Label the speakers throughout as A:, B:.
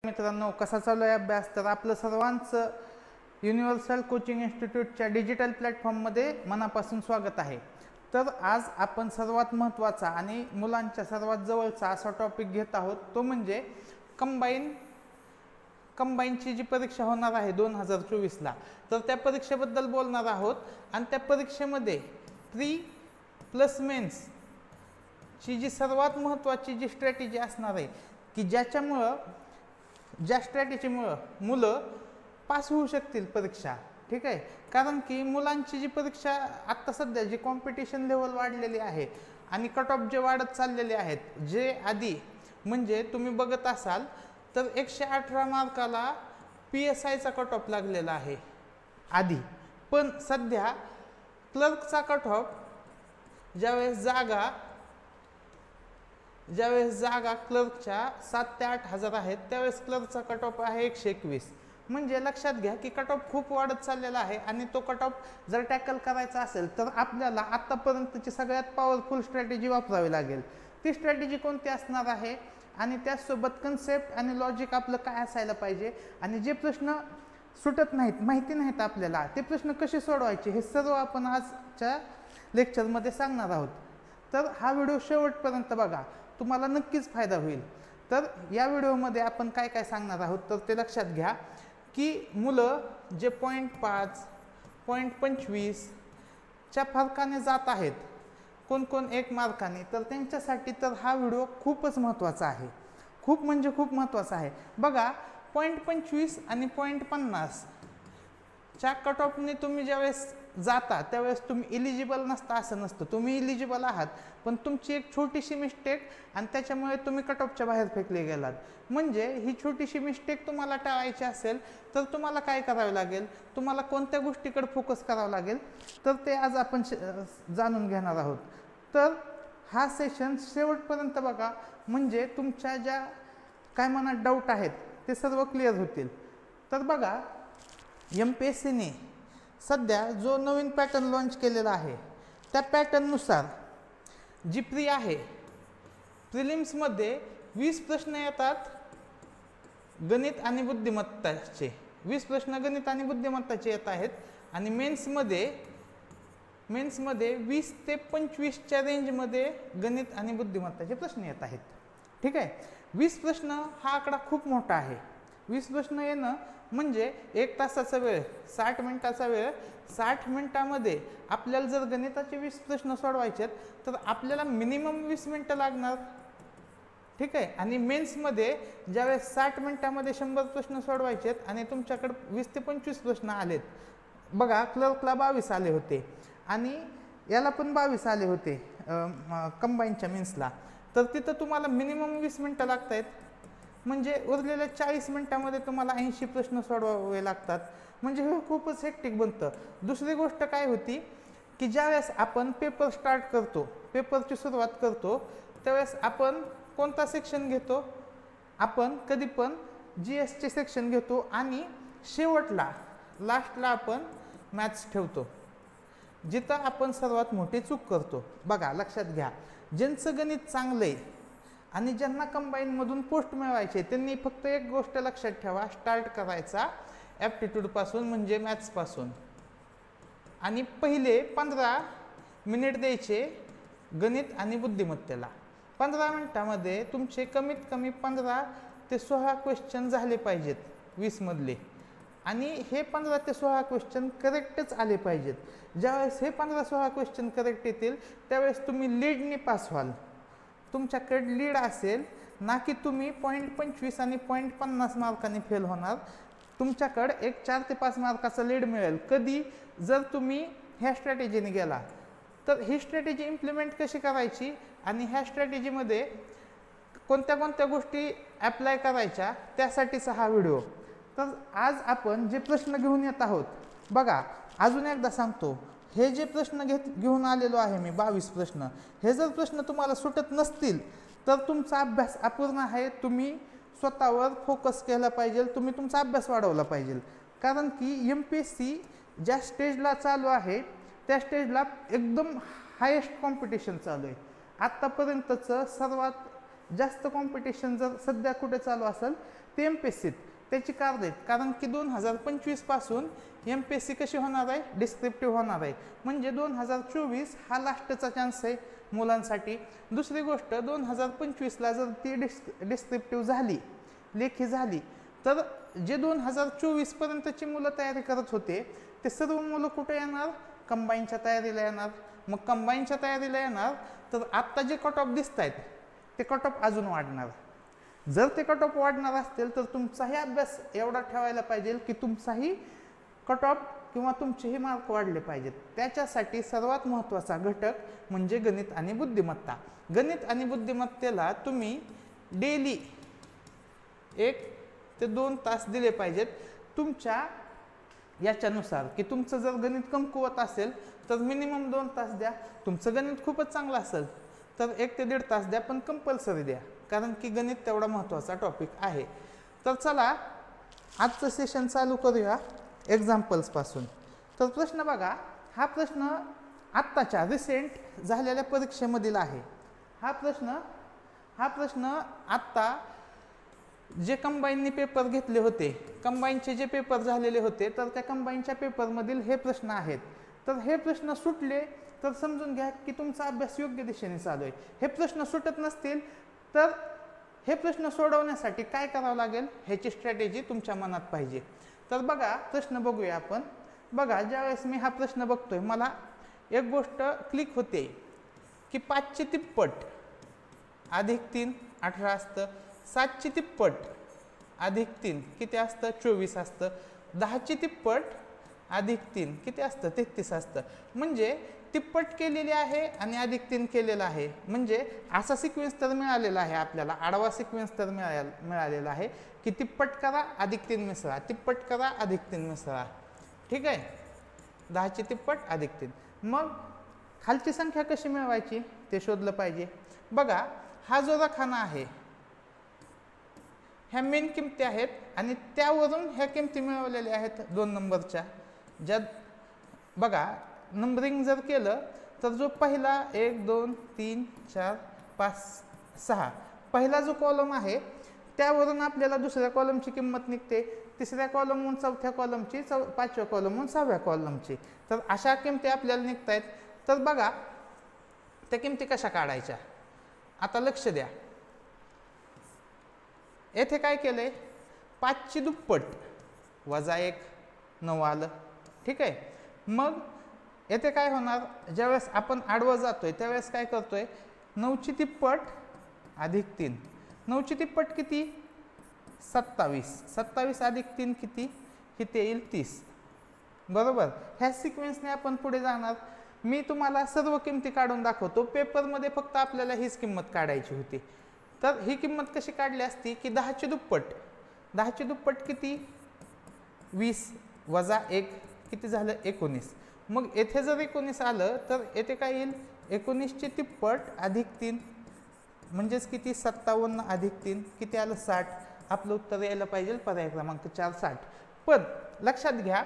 A: मित्रांनो, कसा चालू आहे अभ्यास? तर आपलं सर्वांचं युनिव्हर्सल कोचिंग इन्स्टिट्यूटच्या डिजिटल प्लॅटफॉर्ममध्ये मनापासून स्वागत आहे. तर आज आपण सर्वात महत्त्वाचा आणि मुलांच्या सर्वात जवळचा असा टॉपिक घेत आहोत, तो म्हणजे कंबाईनची जी परीक्षा होणार आहे 2024ला. तर त्या परीक्षेबद्दल बोलणार आहोत आणि त्या परीक्षेमध्ये प्री प्लस मेन्सची जी सर्वात महत्त्वाची जी स्ट्रॅटेजी असणार आहे की ज्या स्ट्रॅटेजीमुळं मुलं पास होऊ शकतील परीक्षा. ठीक आहे, कारण की मुलांची जी परीक्षा आत्ता सध्या जी कॉम्पिटिशन लेवल वाढलेली आहे आणि कट ऑफ जे वाढत चाललेले आहेत, जे आधी म्हणजे तुम्ही बघत असाल तर 118 मार्काला PSIचा कट ऑफ लागलेला आहे आधी. पण सध्या क्लर्कचा कट ऑफ ज्यावेळेस जागा क्लर्कच्या 7 ते 8 हजार आहेत, त्यावेळेस क्लर्कचा कट ऑफ आहे 121. म्हणजे लक्षात घ्या की कट ऑफ खूप वाढत चाललेला आहे आणि तो कट ऑफ जर टॅकल करायचा असेल तर आपल्याला आत्तापर्यंतची सगळ्यात पॉवरफुल स्ट्रॅटेजी वापरावी लागेल. ती स्ट्रॅटेजी कोणती असणार आहे आणि त्याचसोबत कन्सेप्ट आणि लॉजिक आपलं काय असायला पाहिजे आणि जे प्रश्न सुटत नाहीत, माहिती नाहीत आपल्याला, ते प्रश्न कसे सोडवायचे, हे सर्व आपण आजच्या लेक्चरमध्ये सांगणार आहोत. तर हा व्हिडिओ शेवटपर्यंत बघा, तुम्हाला नक्कीच फायदा होईल. तर या व्हिडिओमध्ये आपण काय काय सांगणार आहोत तर ते लक्षात घ्या की मुलं जे 0.5 0.25च्या फरकाने जात आहेत, कोण 1 मार्काने, तर त्यांच्यासाठी तर हा व्हिडिओ खूपच महत्त्वाचा आहे. खूप म्हणजे खूप महत्त्वाचा आहे. बघा, 0.25 आणि 0.50च्या कट ऑफने तुम्ही ज्यावेळेस जाता त्यावेळेस तुम्ही इलिजिबल नसता असं नसतं. तुम्ही इलिजिबल आहात, पण तुमची एक छोटीशी मिस्टेक आणि त्याच्यामुळे तुम्ही कट ऑफच्या बाहेर फेकले गेलात. म्हणजे ही छोटीशी मिस्टेक तुम्हाला टाळायची असेल तर तुम्हाला काय करावे लागेल, तुम्हाला कोणत्या गोष्टीकडे फोकस करावं लागेल, तर ते आज आपण जाणून घेणार आहोत. तर हा सेशन शेवटपर्यंत बघा, म्हणजे तुमच्या ज्या काय मनात डाऊट आहेत ते सर्व क्लिअर होतील. तर बघा, MPSCने सध्या जो नवीन पॅटर्न लॉन्च केलेला आहे त्या पॅटर्ननुसार जी प्री आहे, प्रिलिम्समध्ये 20 प्रश्न येतात गणित आणि बुद्धिमत्ताचे, 20 प्रश्न गणित आणि बुद्धिमत्ताचे येत आहेत आणि मेन्समध्ये 20 ते 25च्या रेंजमध्ये गणित आणि बुद्धिमत्ताचे प्रश्न येत आहेत. ठीक आहे, 20 प्रश्न हा आकडा खूप मोठा आहे. 20 प्रश्न येणं म्हणजे 1 तासाचा वेळ, 60 मिनिटाचा वेळ, 60 मिनिटामध्ये आपल्याला जर गणिताचे 20 प्रश्न सोडवायचे तर आपल्याला मिनिमम 20 मिनिटं लागणार. ठीक आहे, आणि मेन्समध्ये ज्यावेळेस 60 मिनिटामध्ये 100 प्रश्न सोडवायचे आणि तुमच्याकडे 20 ते 25 प्रश्न आलेत. बघा, क्लर्कला 22 आले होते आणि याला पण 22 आले होते कंबाईनच्या मेन्सला, तर तिथं तुम्हाला मिनिमम 20 मिनिटं लागत आहेत. म्हणजे उरलेल्या 40 मिनिटामध्ये तुम्हाला 80 प्रश्न सोडवावे लागतात. म्हणजे हे खूपच हेक्टिक बनतं. दुसरी गोष्ट काय होती की ज्यावेळेस आपण पेपर स्टार्ट करतो, पेपरची सुरुवात करतो, त्यावेळेस आपण कोणता सेक्शन घेतो, आपण कधी पण GSचे सेक्शन घेतो आणि शेवटला लास्टला आपण मॅथ्स ठेवतो, जिथं आपण सर्वात मोठी चूक करतो. बघा, लक्षात घ्या, ज्यांचं गणित चांगलं आहे आणि ज्यांना कंबाईनमधून पोस्ट मिळवायचे त्यांनी फक्त एक गोष्ट लक्षात ठेवा, स्टार्ट करायचा ॲप्टिट्यूडपासून म्हणजे मॅथ्सपासून आणि पहिले 15 मिनिट द्यायचे गणित आणि बुद्धिमत्तेला. 15 मिनिटामध्ये तुमचे कमीत कमी 15 ते 16 क्वेश्चन झाले पाहिजेत 20 मधले, आणि हे 15 ते 16 क्वेश्चन करेक्टच आले पाहिजेत. ज्यावेळेस हे 15-16 क्वेश्चन करेक्ट येतील त्यावेळेस तुम्ही लीडने पास व्हाल. तुमच्याकडे लीड असेल, ना की तुम्ही 0.25 आणि 0.50 मार्कांनी फेल होणार. तुमच्याकडे एक 4 ते 5 मार्काचा लीड मिळेल कधी, जर तुम्ही ह्या स्ट्रॅटेजीने गेला. तर ही स्ट्रॅटेजी इम्प्लिमेंट कशी करायची आणि ह्या स्ट्रॅटेजीमध्ये कोणत्या गोष्टी ॲप्लाय करायच्या त्यासाठीचा हा व्हिडिओ. तर आज आपण जे प्रश्न घेऊन येत आहोत, बघा अजून एकदा सांगतो, हे जे प्रश्न घेऊन आलेलो आहे मी 22 प्रश्न, हे जर प्रश्न तुम्हाला सुटत नसतील तर तुमचा अभ्यास अपूर्ण आहे. तुम्ही स्वतःवर फोकस केला पाहिजे, तुम्ही तुमचा अभ्यास वाढवला पाहिजे. कारण की MPSC ज्या स्टेजला चालू आहे त्या स्टेजला एकदम हायेस्ट कॉम्पिटिशन चालू आहे. आत्तापर्यंतचं सर्वात जास्त कॉम्पिटिशन जर सध्या कुठे चालू असेल ते MPSCत त्याची कार देत, कारण की 2025 पासून MPSC कशी होणार आहे, डिस्क्रिप्टिव्ह होणार आहे, म्हणजे 2024 हा लास्टचा चान्स आहे मुलांसाठी. दुसरी गोष्ट 2025ला जर ती डिस्क्रिप्टिव्ह झाली, लेखी झाली, तर जे 2024 पर्यंतची मुलं तयारी करत होते ते सर्व मुलं कुठे येणार, कंबाईनच्या तयारीला येणार. मग कंबाईनच्या तयारीला येणार तर आत्ता जे कट ऑफ दिसत आहेत ते कट ऑफ अजून वाढणार. जर ते कट ऑफ वाढणार असतील तर तुमचाही अभ्यास एवढा ठेवायला पाहिजे की तुमचाही कट ऑफ किंवा तुमचेही मार्क वाढले पाहिजेत. त्याच्यासाठी सर्वात महत्त्वाचा घटक म्हणजे गणित आणि बुद्धिमत्ता. गणित आणि बुद्धिमत्तेला तुम्ही डेली 1 ते 2 तास दिले पाहिजेत तुमच्या याच्यानुसार, की तुमचं जर गणित कमकुवत असेल तर मिनिमम 2 तास द्या. तुमचं गणित खूपच चांगलं असेल तर 1 ते 1.5 तास द्या, पण कंपल्सरी द्या, कारण की गणित तेवढा महत्त्वाचा टॉपिक आहे. तर चला आजचं सेशन चालू करूया एक्झाम्पल्सपासून. तर प्रश्न बघा, हा प्रश्न आत्ताच्या रिसेंट झालेल्या परीक्षेमधील आहे. हा प्रश्न आत्ता जे कंबाईनने पेपर घेतले होते, कंबाईनचे जे पेपर झालेले होते, तर त्या कंबाईनच्या पेपरमधील हे प्रश्न आहेत. तर हे प्रश्न सुटले तर समजून घ्या की तुमचा अभ्यास योग्य दिशेने चालू आहे. हे प्रश्न सुटत नसतील तर हे प्रश्न सोडवण्यासाठी काय करावं लागेल ह्याची स्ट्रॅटेजी तुमच्या मनात पाहिजे. तर बघा प्रश्न बघूया आपण. बघा, ज्यावेळेस मी हा प्रश्न बघतोय मला एक गोष्ट क्लिक होते की 5ची तिप्पट अधिक 3 18 असतं, 7ची तिप्पट अधिक 3 किती असतं 24 असतं, 10ची तिप्पट अधिक 3 किती असतं 33 असतं. म्हणजे तिप्पट केलेली आहे आणि अधिक 3 केलेला आहे, म्हणजे असा सिक्वेन्स तर मिळालेला आहे आपल्याला, आडवा सिक्वेन्स तर मिळालेला आहे की तिप्पट करा अधिक 3 मिसळा, तिप्पट करा अधिक 3 मिसळा. ठीक आहे, 10ची तिप्पट अधिक 3. मग खालची संख्या कशी मिळवायची ते शोधलं पाहिजे. बघा, हा जो रखाना आहे ह्या मेन किमती आहेत आणि त्यावरून ह्या किमती मिळवलेल्या आहेत 2 नंबरच्या. ज्यात बघा नंबरिंग जर केलं तर जो पहिला 1 2 3 4 5 6 पहिला जो कॉलम आहे त्यावरून आपल्याला दुसऱ्या कॉलमची किंमत निघते, तिसऱ्या कॉलमहून चौथ्या कॉलमची, पाचव्या कॉलमहून 6व्या कॉलमची. तर अशा किमती आपल्याला निघत आहेत. तर बघा त्या किमती कशा काढायच्या. आता लक्ष द्या, येथे काय केलंय 5ची दुप्पट वजा 1 9 आलं. ठीक आहे, मग येथे काय होणार, ज्यावेळेस आपण आडवं जातोय त्यावेळेस काय करतोय 9ची तिप्पट अधिक 3, 9ची तिप्पट किती 27, 27 अधिक 3 किती, किती येईल 30. बरोबर, ह्या सिक्वेन्सने आपण पुढे जाणार. मी तुम्हाला सर्व किमती काढून दाखवतो, पेपरमध्ये फक्त आपल्याला हीच किंमत काढायची होती. तर ही किंमत कशी काढली असती की 10ची दुप्पट, 10ची दुप्पट किती 20 वजा 1 किती झालं 19. मग येथे जर 19 आलं तर येथे काय येईल 19ची तिप्पट अधिक 3 म्हणजेच किती 57 अधिक 3 किती आलं 60. आपलं उत्तर यायला पाहिजे पर्याय क्रमांक 4 60. पण लक्षात घ्या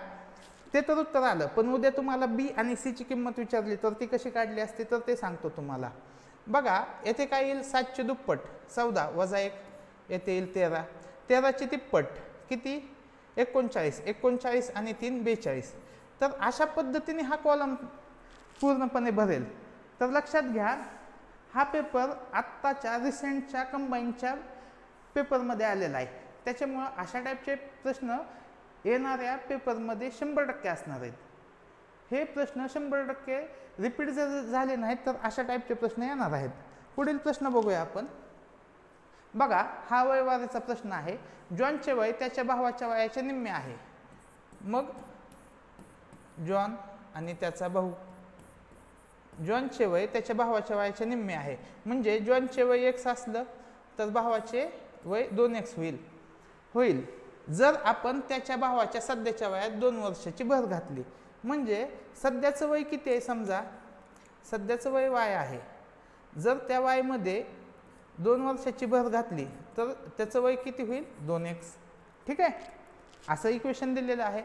A: ते तर उत्तर आलं, पण उद्या तुम्हाला बी आणि सी ची किंमत विचारली तर ती कशी काढली असते तर ते सांगतो तुम्हाला. बघा येथे काय येईल 7ची दुप्पट 14 वजा 1 येथे येईल 13, 13ची तिप्पट किती 39, 39 आणि 3 42. तर अशा पद्धतीने हा कॉलम पूर्णपणे भरेल. तर लक्षात घ्या हा पेपर आत्ताच्या रिसेंटच्या कंबाईनच्या पेपरमध्ये आलेला आहे, त्याच्यामुळं अशा टाईपचे प्रश्न येणाऱ्या पेपरमध्ये 100% असणार आहेत. हे प्रश्न 100% रिपीट जर झाले नाहीत तर अशा टाईपचे प्रश्न येणार आहेत. पुढील प्रश्न बघूया आपण. बघा हा वयवारीचा प्रश्न आहे. जॉनचे वय त्याच्या भावाच्या वयाच्या निम्मे आहे. मग जॉन आणि त्याचा भाऊ, जॉनचे वय त्याच्या भावाच्या वयाच्या निम्मे आहे, म्हणजे जॉनचे वय x असलं तर भावाचे वय 2x होईल जर आपण त्याच्या भावाच्या सध्याच्या वयात 2 वर्षाची भर घातली. म्हणजे सध्याचं वय किती आहे, समजा सध्याचं वय y आहे, जर त्या y मध्ये 2 वर्षाची भर घातली तर त्याचं वय किती होईल 2x. ठीक आहे, असं इक्वेशन दिलेलं आहे.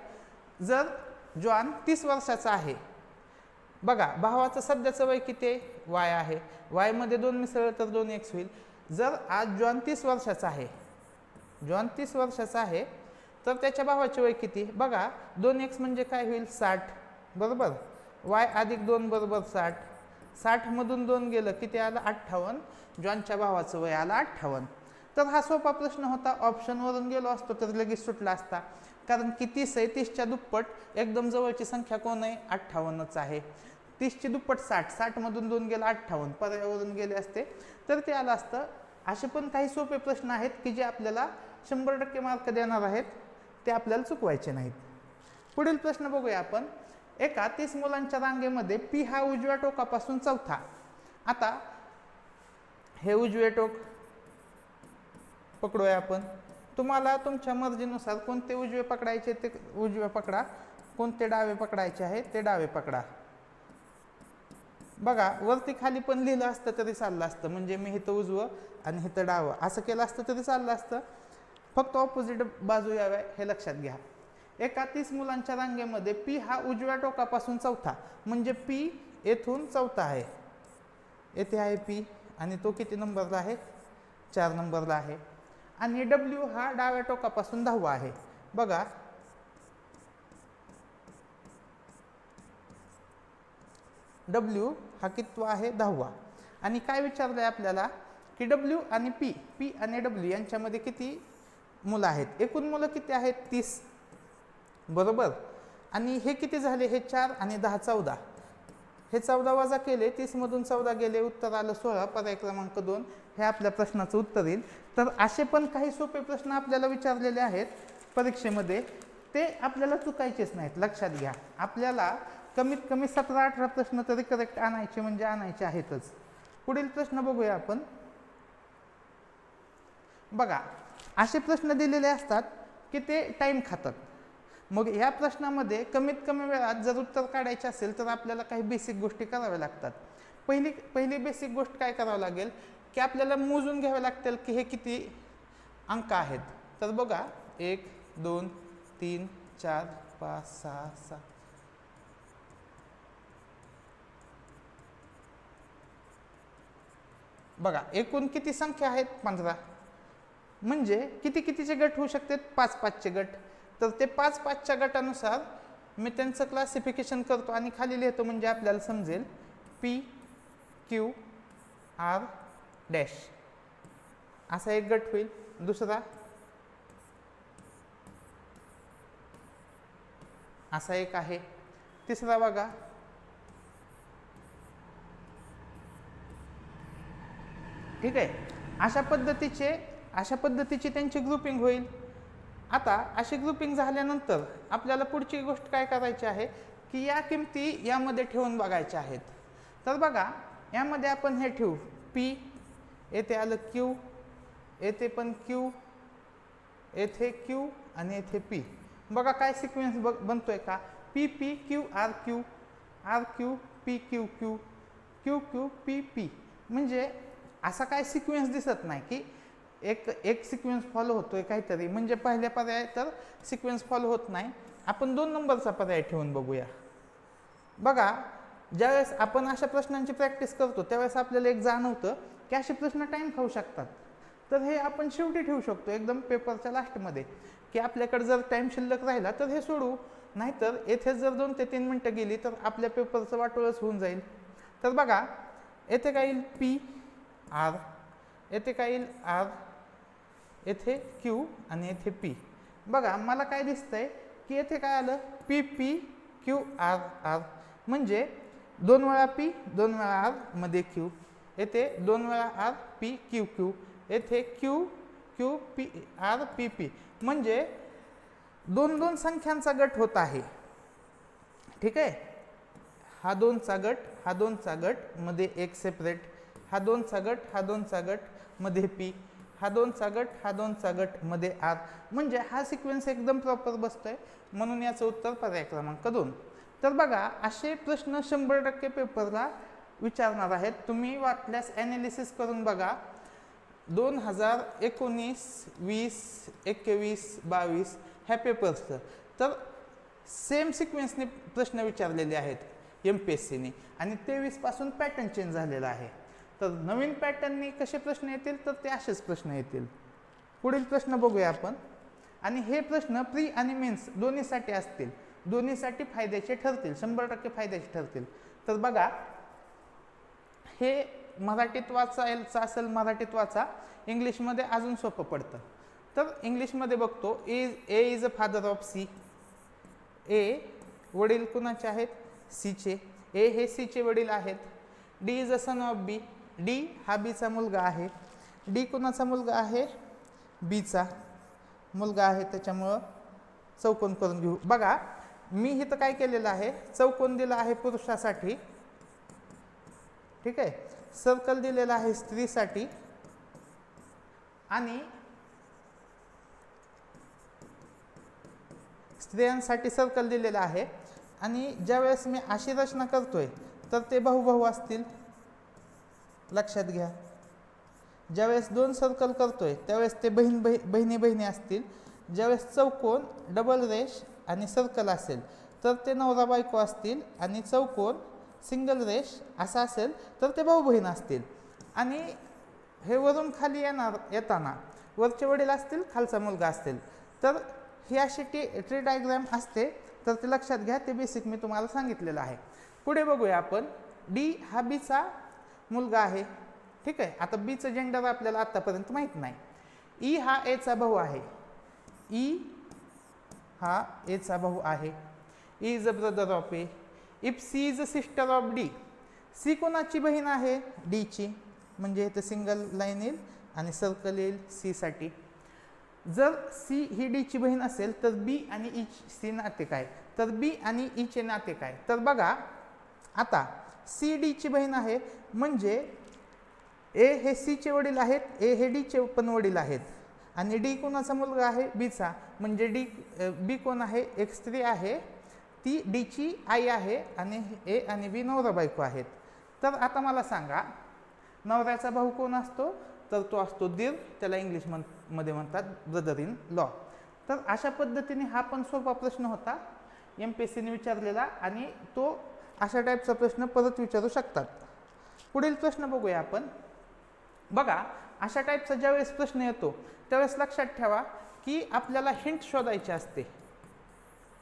A: जर जॉन 30 वर्षाचा आहे, बघा भावाचं सध्याचं वय किती आहे y आहे, y मध्ये 2 मिसळलं तर 2x होईल. जर आज जॉन 30 वर्षाचा आहे जॉन 30 वर्षाचा आहे, तर त्याच्या भावाचे वय किती? बघा 2x म्हणजे काय होईल 60 बरोबर, y अधिक 2 बरोबर 60, 60 मधून 2 गेलं किती आलं 58, जॉनच्या भावाचं वय आलं 58. तर हा सोपा प्रश्न होता, ऑप्शनवरून गेलो असतो तर लगेच सुटला असता, कारण की 30 आहे, 30च्या दुप्पट एकदम जवळची संख्या कोण आहे 58च आहे. 30ची दुप्पट 60, 60 मधून 2 गेला 58, पर्यावरून गेले असते तर ते आलं असतं. असे पण काही सोपे प्रश्न आहेत की जे आपल्याला 100% मार्क देणार आहेत, ते आपल्याला चुकवायचे नाहीत. पुढील प्रश्न बघूया आपण. एका 30 मुलांच्या रांगेमध्ये पी हा उजव्या टोकापासून चौथा. आता हे उजवे टोक पकडूया आपण. तुम्हाला तुमच्या मर्जीनुसार कोणते उजवे पकडायचे ते उजवे पकडा, कोणते डावे पकडायचे आहे ते डावे पकडा. बघा वरती खाली पण लिहिलं असतं तरी चाललं असतं, म्हणजे मी इथं उजवं आणि इथं डावं असं केलं असतं तरी चाललं असतं, फक्त ऑपोजिट बाजू याव्या हे लक्षात घ्या. एका 30 मुलांच्या रांगेमध्ये पी हा उजव्या टोकापासून चौथा, म्हणजे पी येथून चौथा आहे, येथे आहे पी आणि तो किती नंबरला आहे 4 नंबरला आहे. आणि डब्ल्यू हा डाव्या टोकापासून 10वा आहे. बघा डब्ल्यू हा कितवा आहे 10वा. आणि काय विचारलंय आपल्याला की डब्ल्यू आणि पी आणि डब्ल्यू यांच्यामध्ये किती मुलं आहेत, एकूण मुलं किती आहेत 30 बरोबर. आणि हे किती झाले, हे 4 आणि 10 14, हे 14 वजा केले, 30 मधून 14 गेले, उत्तर आलं 16, पर्याय क्रमांक 2 हे आपल्या प्रश्नाचं उत्तर येईल. तर असे पण काही सोपे प्रश्न आपल्याला विचारलेले आहेत परीक्षेमध्ये, ते आपल्याला चुकायचेच नाहीत, लक्षात घ्या. आपल्याला कमीत कमी 17-18 प्रश्न तरी करेक्ट आणायचे म्हणजे आणायचे आहेतच. पुढील प्रश्न बघूया आपण. बघा असे प्रश्न दिलेले असतात की ते टाइम खातात. मग या प्रश्नामध्ये कमीत कमी वेळात जर उत्तर काढायचे असेल तर आपल्याला काही बेसिक गोष्टी कराव्या लागतात. पहिली बेसिक गोष्ट काय करावं लागेल की आपल्याला मोजून घ्यावे लागतील की हे किती अंक आहेत. तर बघा 1 2 3 4 5 6 7, बघा एकूण किती संख्या आहेत 15, म्हणजे कितीचे गट होऊ शकतात 5-5चे गट. तर ते 5-5च्या गटानुसार मी त्यांचं क्लासिफिकेशन करतो आणि खाली लिहितो, म्हणजे आपल्याला समजेल पी क्यू आर डॅश असा एक गट होईल. दुसरा असा एक आहे. तिसरा बघा ठीक आहे. अशा पद्धतीची त्यांची ग्रुपिंग होईल. आता अशी ग्रुपिंग झाल्यानंतर आपल्याला पुढची गोष्ट काय करायची आहे की या किमती यामध्ये ठेवून बघायच्या आहेत. तर बघा यामध्ये आपण हे ठेवू पी, येथे आलं क्यू, येथे पण क्यू, येथे क्यू आणि येथे पी. बघा काय सिक्वेन्स बनतोय का, P P Q R Q, R Q P Q Q, Q Q P P. म्हणजे असा काय सिक्वेन्स दिसत नाही की एक सिक्वेन्स फॉलो होतोय काहीतरी, म्हणजे पहिल्या पर्याय तर सिक्वेन्स फॉलो होत नाही. आपण 2 नंबरचा पर्याय ठेवून बघूया. बघा ज्यावेळेस आपण अशा प्रश्नांची प्रॅक्टिस करतो त्यावेळेस आपल्याला एक जाणवतं की असे प्रश्न टाइम खाऊ शकतात. तर हे आपण शेवटी ठेवू शकतो एकदम पेपरच्या लास्टमध्ये, की आपल्याकडे जर टाइम शिल्लक राहिला तर हे सोडू, नाहीतर येथे जर 2 ते 3 मिनटं गेली तर आपल्या पेपरचं वाटोळच होऊन जाईल. तर बघा येथे काय येईल पी आर, येथे काय येईल आर, येथे क्यू आणि येथे पी. बघा मला काय दिसतंय की येथे काय आलं P P Q R R, म्हणजे 2 वेळा पी 2 वेळा आर मध्ये क्यू, येथे 2 वेळा आर पी क्यू क्यू, येथे Q Q P R P P, म्हणजे 2 संख्यांचा गट होत आहे. ठीक आहे. हा 2चा गट, हा 2चा गट मध्ये एक सेपरेट, हा 2चा गट, हा 2चा गट मध्ये पी, हा 2चा गट, हा 2चा गट मध्ये आर, म्हणजे हा सिक्वेन्स एकदम प्रॉपर बसतोय. म्हणून याचं उत्तर पर्याय क्रमांक 2. तर बघा असे प्रश्न 100% पेपरला विचारणार आहेत. तुम्ही वाटल्यास ॲनालिसिस करून बघा. 2019, 20, 21, 22 ह्या पेपर्सचं तर सेम सिक्वेन्सने प्रश्न विचारलेले आहेत MPSCने, आणि 23 पासून पॅटर्न चेंज झालेला आहे. तर नवीन पॅटर्ननी कसे प्रश्न येतील तर ते असेच प्रश्न येतील. पुढील प्रश्न बघूया आपण, आणि हे प्रश्न प्री आणि मेन्स दोन्हीसाठी असतील, दोन्हीसाठी फायद्याचे ठरतील, 100% फायद्याचे ठरतील. तर बघा, हे मराठीत वाचायचं असेल मराठीत वाचा, इंग्लिशमध्ये अजून सोपं पडतं. तर इंग्लिशमध्ये बघतो, A is a father of C. A वडील कुणाचे आहेत? सीचे. ए हे सीचे वडील आहेत. D is a son of B. D हा बीचा मुलगा आहे. डी कुणाचा मुलगा आहे? बीचा मुलगा आहे, त्याच्यामुळं चौकोन करून घेऊ. बघा, मी इथं काय केलेलं आहे, चौकोन दिला आहे पुरुषासाठी, ठीक आहे, सर्कल दिलेला आहे स्त्रीसाठी, आणि स्त्रियांसाठी सर्कल दिलेला आहे. आणि ज्यावेळेस मी अशी रचना करतोय तर ते भाऊ असतील, लक्षात घ्या. ज्यावेळेस 2 सर्कल करतोय त्यावेळेस ते बहिणी असतील. ज्यावेळेस चौकोन, डबल रेष आणि सर्कल असेल तर ते नवरा बायको असतील, आणि चौकोन, सिंगल रेष असा असेल तर ते भाऊ बहीण असतील. आणि हे वरून खाली येताना वरचे वडील असतील, खालचा मुलगा असतील. तर ही अशी ट्री डायग्राम असते, तर ते लक्षात घ्या. ते बेसिक मी तुम्हाला सांगितलेलं आहे. पुढे बघूया आपण. डी हा बीचा मुलगा आहे, ठीक आहे. आता बीचं जेंडर आपल्याला आतापर्यंत माहीत नाही. ई हा एचा भाऊ आहे. ई हा एचा भाऊ आहे. E is a brother of A. If C is a sister of D. C कोणाची बहीण आहे? डीची. म्हणजे इथे सिंगल लाईन येईल आणि सर्कल येईल सी साठी. जर सी ही डीची बहीण असेल तर बी आणि ई चे नाते काय? तर बी आणि ई चे नाते काय? तर बघा, आता सी डीची बहीण आहे, म्हणजे ए हे सीचे वडील आहेत, ए हे डीचे पण वडील आहेत, आणि डी कोणाचा मुलगा आहे? बीचा. म्हणजे बी कोण आहे? एक स्त्री आहे, ती डीची आई आहे, आणि ए आणि बी नवरा बायको आहेत. तर आता मला सांगा, नवऱ्याचा भाऊ कोण असतो? तर तो असतो दीर. त्याला इंग्लिशमध्ये म्हणतात ब्रदर इन लॉ. तर अशा पद्धतीने हा पण सोपा प्रश्न होता, MPSCने विचारलेला, आणि तो अशा टाईपचा प्रश्न परत विचारू शकतात. पुढील प्रश्न बघूया आपण. बघा, अशा टाईपचा ज्यावेळेस प्रश्न येतो त्यावेळेस लक्षात ठेवा की आपल्याला हिंट शोधायची असते,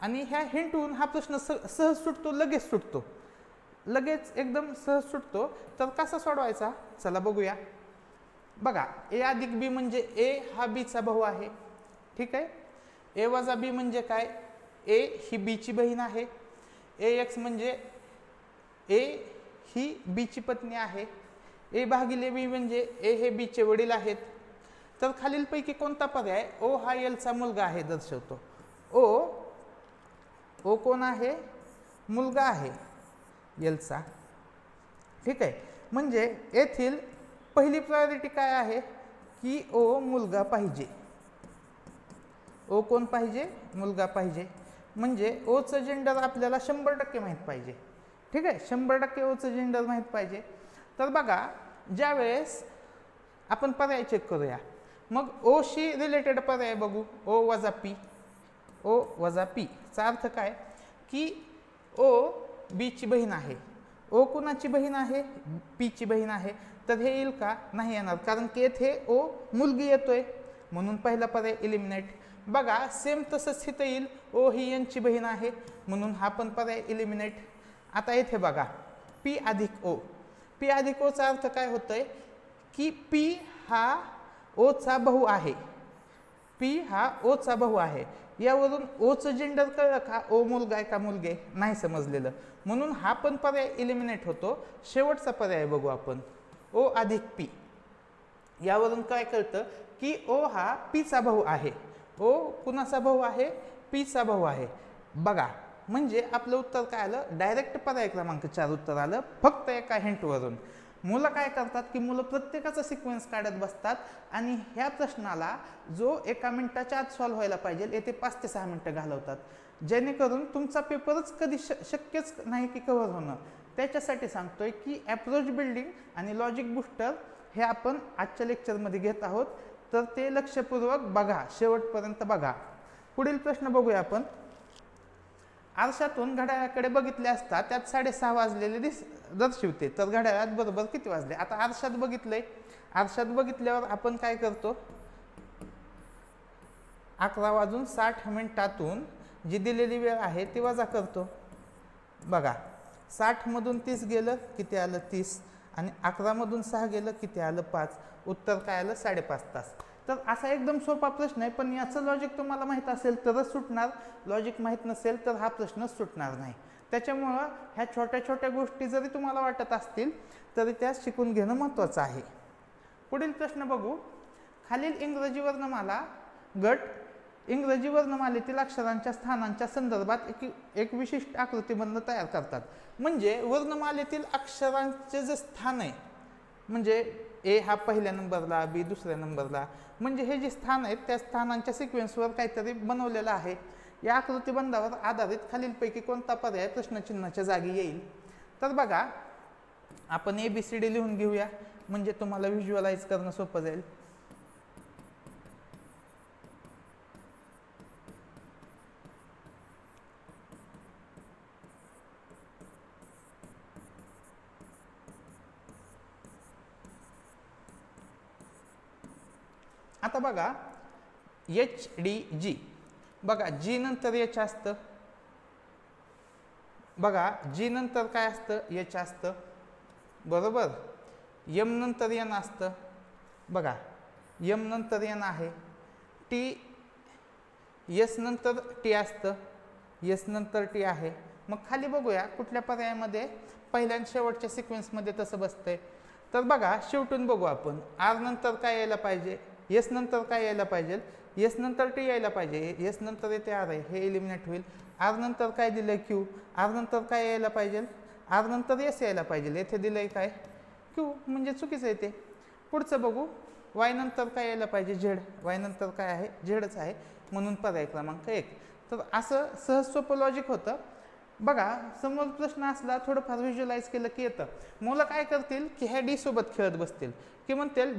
A: आणि ह्या हिंटहून हा प्रश्न सहज सुटतो, लगेच सुटतो, लगेच एकदम सहज सुटतो. तर कसा सोडवायचा? चला बघूया. बघा, ए अधिक बी म्हणजे ए हा बीचा भाऊ आहे, ठीक आहे. ए वजा बी म्हणजे काय? ए ही बीची बहीण आहे. ए एक्स म्हणजे ए ही बीची पत्नी आहे. ए भागिले बी म्हणजे ए हे बीचे वडील आहेत. तर खालीलपैकी कोणता पर्याय ओ हा एलचा मुलगा आहे दर्शवतो? ओ कोण आहे? मुलगा आहे एलचा, ठीक आहे. म्हणजे येथील पहिली प्रायोरिटी काय आहे की ओ मुलगा पाहिजे. ओ कोण पाहिजे? मुलगा पाहिजे. म्हणजे ओचं जेंडर आपल्याला 100% माहीत पाहिजे, ठीक आहे. 100% ओचं जेंडर माहीत पाहिजे. तर बघा, ज्यावेळेस आपण पर्याय चेक करूया, मग ओशी रिलेटेड पर्याय बघू. ओ वजा पी. ओ वजा पी चा अर्थ काय की ओ बीची बहीण आहे. ओ कुणाची बहीण आहे? पीची बहीण आहे. तर हे येईल का? नाही येणार, कारण की येथे ओ मुलगी येतोय, म्हणून पहिला पर्याय इलिमिनेट. बघा, सेम तसंच इथं येईल. ओ ही यांची बहीण आहे, म्हणून हा पण पर्याय इलिमिनेट. आता येथे बघा, पी अधिक ओ. पी अधिक ओचा अर्थ काय होतोय की पी हा ओचा भाऊ आहे. पी हा ओचा भाऊ आहे. यावरून ओचं जेंडर कळलं का? ओ मुलगा आहे का मुलगे? नाही समजलेलं, म्हणून हा पण पर्याय इलिमिनेट होतो. शेवटचा पर्याय बघू आपण, ओ अधिक पी. यावरून काय कळतं की ओ हा पीचा भाऊ आहे. ओ कुणाचा भाऊ आहे? पीचा भाऊ आहे. बघा, म्हणजे आपलं उत्तर काय आलं? डायरेक्ट पर्याय क्रमांक 4 उत्तर आलं, फक्त एका हिंटवरून. मुलं काय करतात की मुलं प्रत्येकाचा सिक्वेन्स काढत बसतात, आणि ह्या प्रश्नाला जो 1 मिनिटाच्या आत सॉल्व्ह व्हायला पाहिजे येथे 5 ते 6 मिनिटं घालवतात, जेणेकरून तुमचा पेपरच कधी शक्यच नाही की कव्हर होणं. त्याच्यासाठी सांगतोय की अप्रोच बिल्डिंग आणि लॉजिक बुस्टर हे आपण आजच्या लेक्चरमध्ये घेत आहोत, तर ते लक्षपूर्वक बघा, शेवटपर्यंत बघा. पुढील प्रश्न बघूया आपण. आरशातून घड्याळाकडे बघितले असता त्यात 6:30 वाजलेले दर्शवते, तर घड्याळात बरोबर किती वाजले? आता आरशात बघितलंय, आरशात बघितल्यावर आपण काय करतो? 11:60 जी दिलेली वेळ आहे ती वजा करतो. बघा 60मधून 30 गेलं किती आलं 30 आणि 11मधून 6 गेलं किती आलं 5. उत्तर काय आलं 5.5 तास. तर असा एकदम सोपा प्रश्न आहे, पण याचं लॉजिक तुम्हाला माहीत असेल तरच सुटणार, लॉजिक माहीत नसेल तर हा प्रश्नच सुटणार नाही. त्याच्यामुळं ह्या छोट्या छोट्या गोष्टी जरी तुम्हाला वाटत असतील तरी त्या शिकून घेणं महत्त्वाचं आहे. पुढील प्रश्न बघू. खालील इंग्रजी वर्णमाला गट इंग्रजी वर्णमालेतील अक्षरांच्या स्थानांच्या संदर्भात एक विशिष्ट आकृतिबंध तयार करतात. म्हणजे वर्णमालेतील अक्षरांचे जे स्थान आहे, म्हणजे ए हा पहिल्या नंबरला, बी दुसऱ्या नंबरला, म्हणजे हे जे स्थान आहेत त्या स्थानांच्या सिक्वेन्सवर काहीतरी बनवलेलं आहे. या आकृतिबंधावर आधारित खालीलपैकी कोणता पर्याय प्रश्नचिन्हाच्या जागी येईल. तर बघा आपण ABCD लिहून घेऊया, म्हणजे तुम्हाला व्हिज्युअलाइज करणं सोपं जाईल. आता बघा HDG, बघा जी नंतर H असतं, बघा जी नंतर काय असतं H असतं, बरोबर. M नंतर N असतं, बघा M नंतर N आहे. T S नंतर T असतं, S नंतर T आहे. मग खाली बघूया कुठल्या पर्यायामध्ये पहिल्या आणि शेवटच्या सिक्वेन्समध्ये तसं बसतंय. तर बघा शेवटून बघू आपण. R नंतर काय यायला पाहिजे, S नंतर काय यायला पाहिजे, S नंतर T यायला पाहिजे, S नंतर येते R आहे, हे एलिमिनेट होईल. R नंतर काय दिलं Q, R नंतर काय यायला पाहिजे, R नंतर S यायला पाहिजे, येथे दिलंय काय Q, म्हणजे चुकीचं येते. पुढचं बघू. Y नंतर काय यायला पाहिजे Z, Y नंतर काय आहे Zच आहे, म्हणून पर्याय क्रमांक 1. तर असं सहज सोपं लॉजिक होतं. बघा समोर प्रश्न असला थोडंफार व्हिज्युअलाइज केलं की येतं. मुलं काय करतील की ह्या D सोबत खेळत बसतील की म्हणतील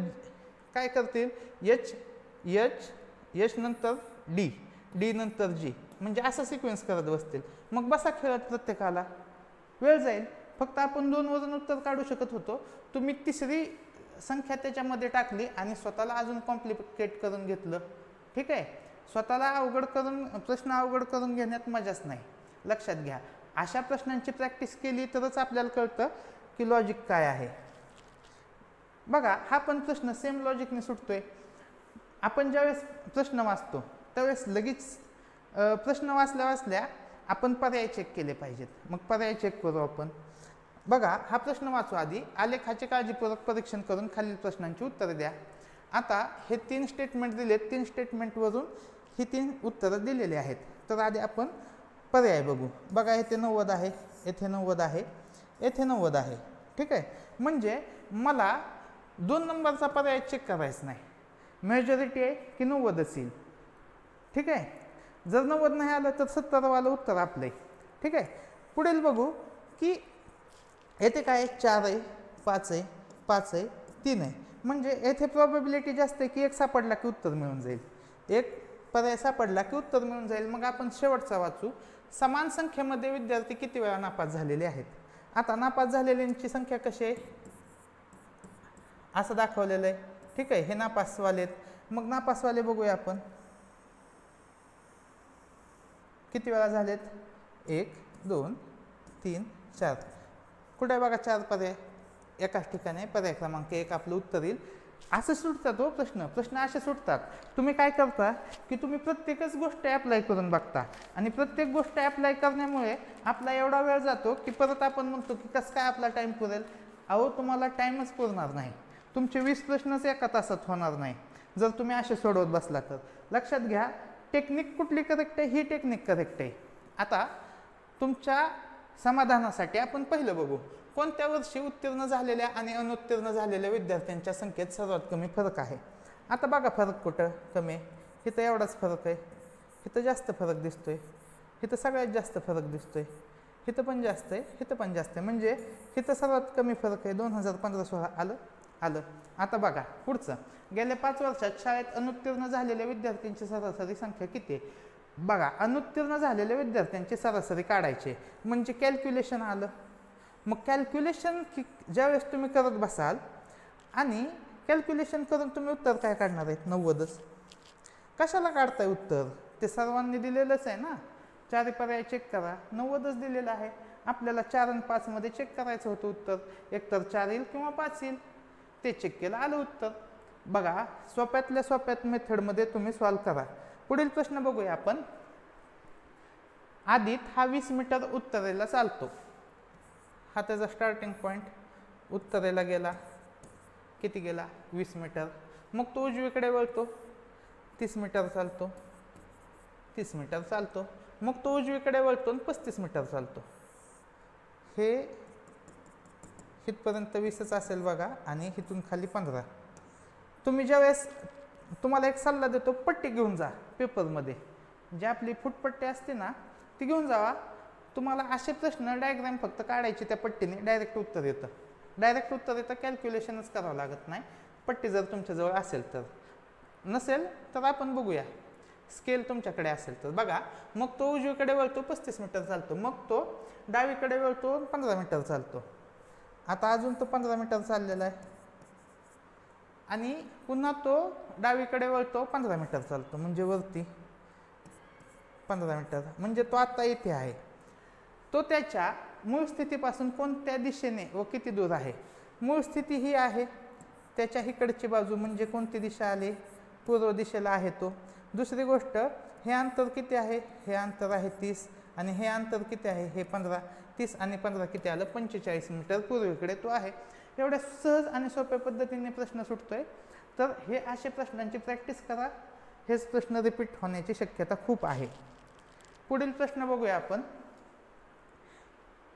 A: काय करतील H नंतर D नंतर G, म्हणजे असं सिक्वेन्स करत बसतील. मग बसा खेळत, प्रत्येकाला वेळ जाईल. फक्त आपण 2 वरून उत्तर काढू शकत होतो. तुम्ही तिसरी संख्या त्याच्यामध्ये टाकली आणि स्वतःला अजून कॉम्प्लिकेट करून घेतलं. ठीक आहे, स्वतःला प्रश्न अवघड करून घेण्यात मजाच नाही. लक्षात घ्या, अशा प्रश्नांची प्रॅक्टिस केली तरच आपल्याला कळतं की लॉजिक काय आहे. बघा हा पण प्रश्न सेम लॉजिकने सुटतोय. आपण ज्यावेळेस प्रश्न वाचतो त्यावेळेस लगेच प्रश्न वाचल्या आपण पर्याय चेक केले पाहिजेत. मग पर्याय चेक करू आपण. बघा हा प्रश्न वाचू आधी. आलेखाचे काळजीपूर्वक परीक्षण करून खालील प्रश्नांची उत्तरे द्या. आता हे 3 स्टेटमेंट दिलेत, 3 स्टेटमेंटवरून ही 3 उत्तरं दिलेली आहेत. तर आधी आपण पर्याय बघू. बघा येथे 90 आहे, येथे 90 आहे, येथे 90 आहे. ठीक आहे, म्हणजे मला 2 नंबरचा पर्याय चेक करायचा नाही. मेजॉरिटी आहे की 90 येईल. ठीक आहे, जर 90 नाही आलं तर 70 वालं उत्तर आपलं. ठीक आहे, पुढील बघू की येथे काय 4 आहे, 5 आहे, 5 आहे, 3 आहे. म्हणजे येथे प्रॉबॅबिलिटी जास्त आहे की एक सापडला की उत्तर मिळून जाईल, एक पर्याय सापडला की उत्तर मिळून जाईल. मग आपण शेवटचा वाचू. समान संख्येमध्ये विद्यार्थी किती वेळा नापास झालेले आहेत. आता नापास झालेल्यांची संख्या कशी आहे असं दाखवलेलं आहे. ठीक आहे, हे नापासवाले आहेत. मग नापासवाले बघूया आपण किती वेळा झालेत. 1 2 3 4. कुठे बघा 4 पर्याय एकाच ठिकाणी. पर्याय क्रमांक 1 आपलं उत्तर येईल. असं सुटतात हो प्रश्न असे सुटतात. तुम्ही काय करता की तुम्ही प्रत्येकच गोष्ट ॲप्लाय करून बघता आणि प्रत्येक गोष्ट ॲप्लाय करण्यामुळे आपला एवढा वेळ जातो की परत आपण म्हणतो की कसं काय आपला टाईम पुरेल. अहो तुम्हाला टाईमच पुरणार नाही. तुमचे 20 प्रश्नच एका तासात होणार नाही जर तुम्ही असे सोडवत बसला तर. लक्षात घ्या, टेक्निक कुठली करेक्ट आहे, ही टेक्निक करेक्ट आहे. आता तुमच्या समाधानासाठी आपण पहिलं बघू. कोणत्या वर्षी उत्तीर्ण झालेल्या आणि अनुत्तीर्ण झालेल्या विद्यार्थ्यांच्या संख्येत सर्वात कमी फरक आहे. आता बघा फरक कुठं कमी आहे. इथं एवढाच फरक आहे, इथं जास्त फरक दिसतोय, इथं सगळ्यात जास्त फरक दिसतोय, इथं पण जास्त आहे, इथं पण जास्त आहे. म्हणजे इथं सर्वात कमी फरक आहे. 2015-16 आलं. आता बघा पुढचं. गेल्या 5 वर्षात शाळेत अनुत्तीर्ण झालेल्या विद्यार्थ्यांची सरासरी संख्या किती आहे. बघा अनुत्तीर्ण झालेल्या विद्यार्थ्यांची सरासरी काढायची म्हणजे कॅल्क्युलेशन आलं. मग कॅल्क्युलेशन ज्यावेळेस तुम्ही करत बसाल आणि कॅल्क्युलेशन करून तुम्ही उत्तर काय काढणार आहेत 90च. कशाला काढताय उत्तर? ते सर्वांनी दिलेलंच आहे ना. 4 पर्याय चेक करा, 90च दिलेलं आहे. आपल्याला 4 आणि 5 मध्ये चेक करायचं होतं उत्तर. एकतर 4 येईल किंवा 5 येईल. ते चेक केलं, आलं उत्तर. बघा, सोप्यातल्या सोप्यात मेथडमध्ये तुम्ही सॉल्व करा. पुढील प्रश्न बघूया आपण. आदित हा 20 मीटर उत्तरेला चालतो. हा त्याचा स्टार्टिंग पॉईंट. उत्तरेला गेला, किती गेला? 20 मीटर. मग तो उजवीकडे वळतो, 30 मीटर चालतो. 30 मीटर चालतो. मग तो उजवीकडे वळतो आणि 35 मीटर चालतो. हे इथपर्यंत 20च असेल बघा, आणि इथून खाली 15. तुम्ही ज्यावेळेस, तुम्हाला एक सल्ला देतो, पट्टी घेऊन जा पेपरमध्ये. जी आपली फुटपट्टी असते ना, ती घेऊन जावा. तुम्हाला असे प्रश्न डायग्राम फक्त काढायची त्या पट्टीने, डायरेक्ट उत्तर येतं. डायरेक्ट उत्तर येतं, कॅल्क्युलेशनच करावं लागत नाही. पट्टी जर तुमच्याजवळ असेल तर. नसेल तर आपण बघूया, स्केल तुमच्याकडे असेल तर. बघा, मग तो उजवीकडे वळतो, 35 मीटर चालतो. मग तो डावीकडे वळतो, 15 मीटर चालतो. आता अजून तो 15 मीटर चाललेला आहे, आणि पुन्हा तो डावीकडे वळतो, 15 मीटर चालतो. म्हणजे वरती 15 मीटर. म्हणजे तो आता इथे आहे. तो त्याच्या मूळ स्थितीपासून कोणत्या दिशेने व किती दूर आहे? मूळ स्थिती ही आहे, त्याच्या इकडची बाजू म्हणजे कोणती दिशा आली? पूर्व दिशेला आहे तो. दुसरी गोष्ट, हे अंतर किती आहे? हे अंतर आहे 30, आणि हे अंतर किती आहे? हे 15. 30 आणि 15 किती आलं? 45 मीटर पूर्वेकडे तो आहे. एवढ्या सहज आणि सोप्या पद्धतीने प्रश्न सुटतोय. तर हे असे प्रश्नांची प्रॅक्टिस करा. हेच प्रश्न रिपीट होण्याची शक्यता खूप आहे. पुढील प्रश्न बघूया आपण.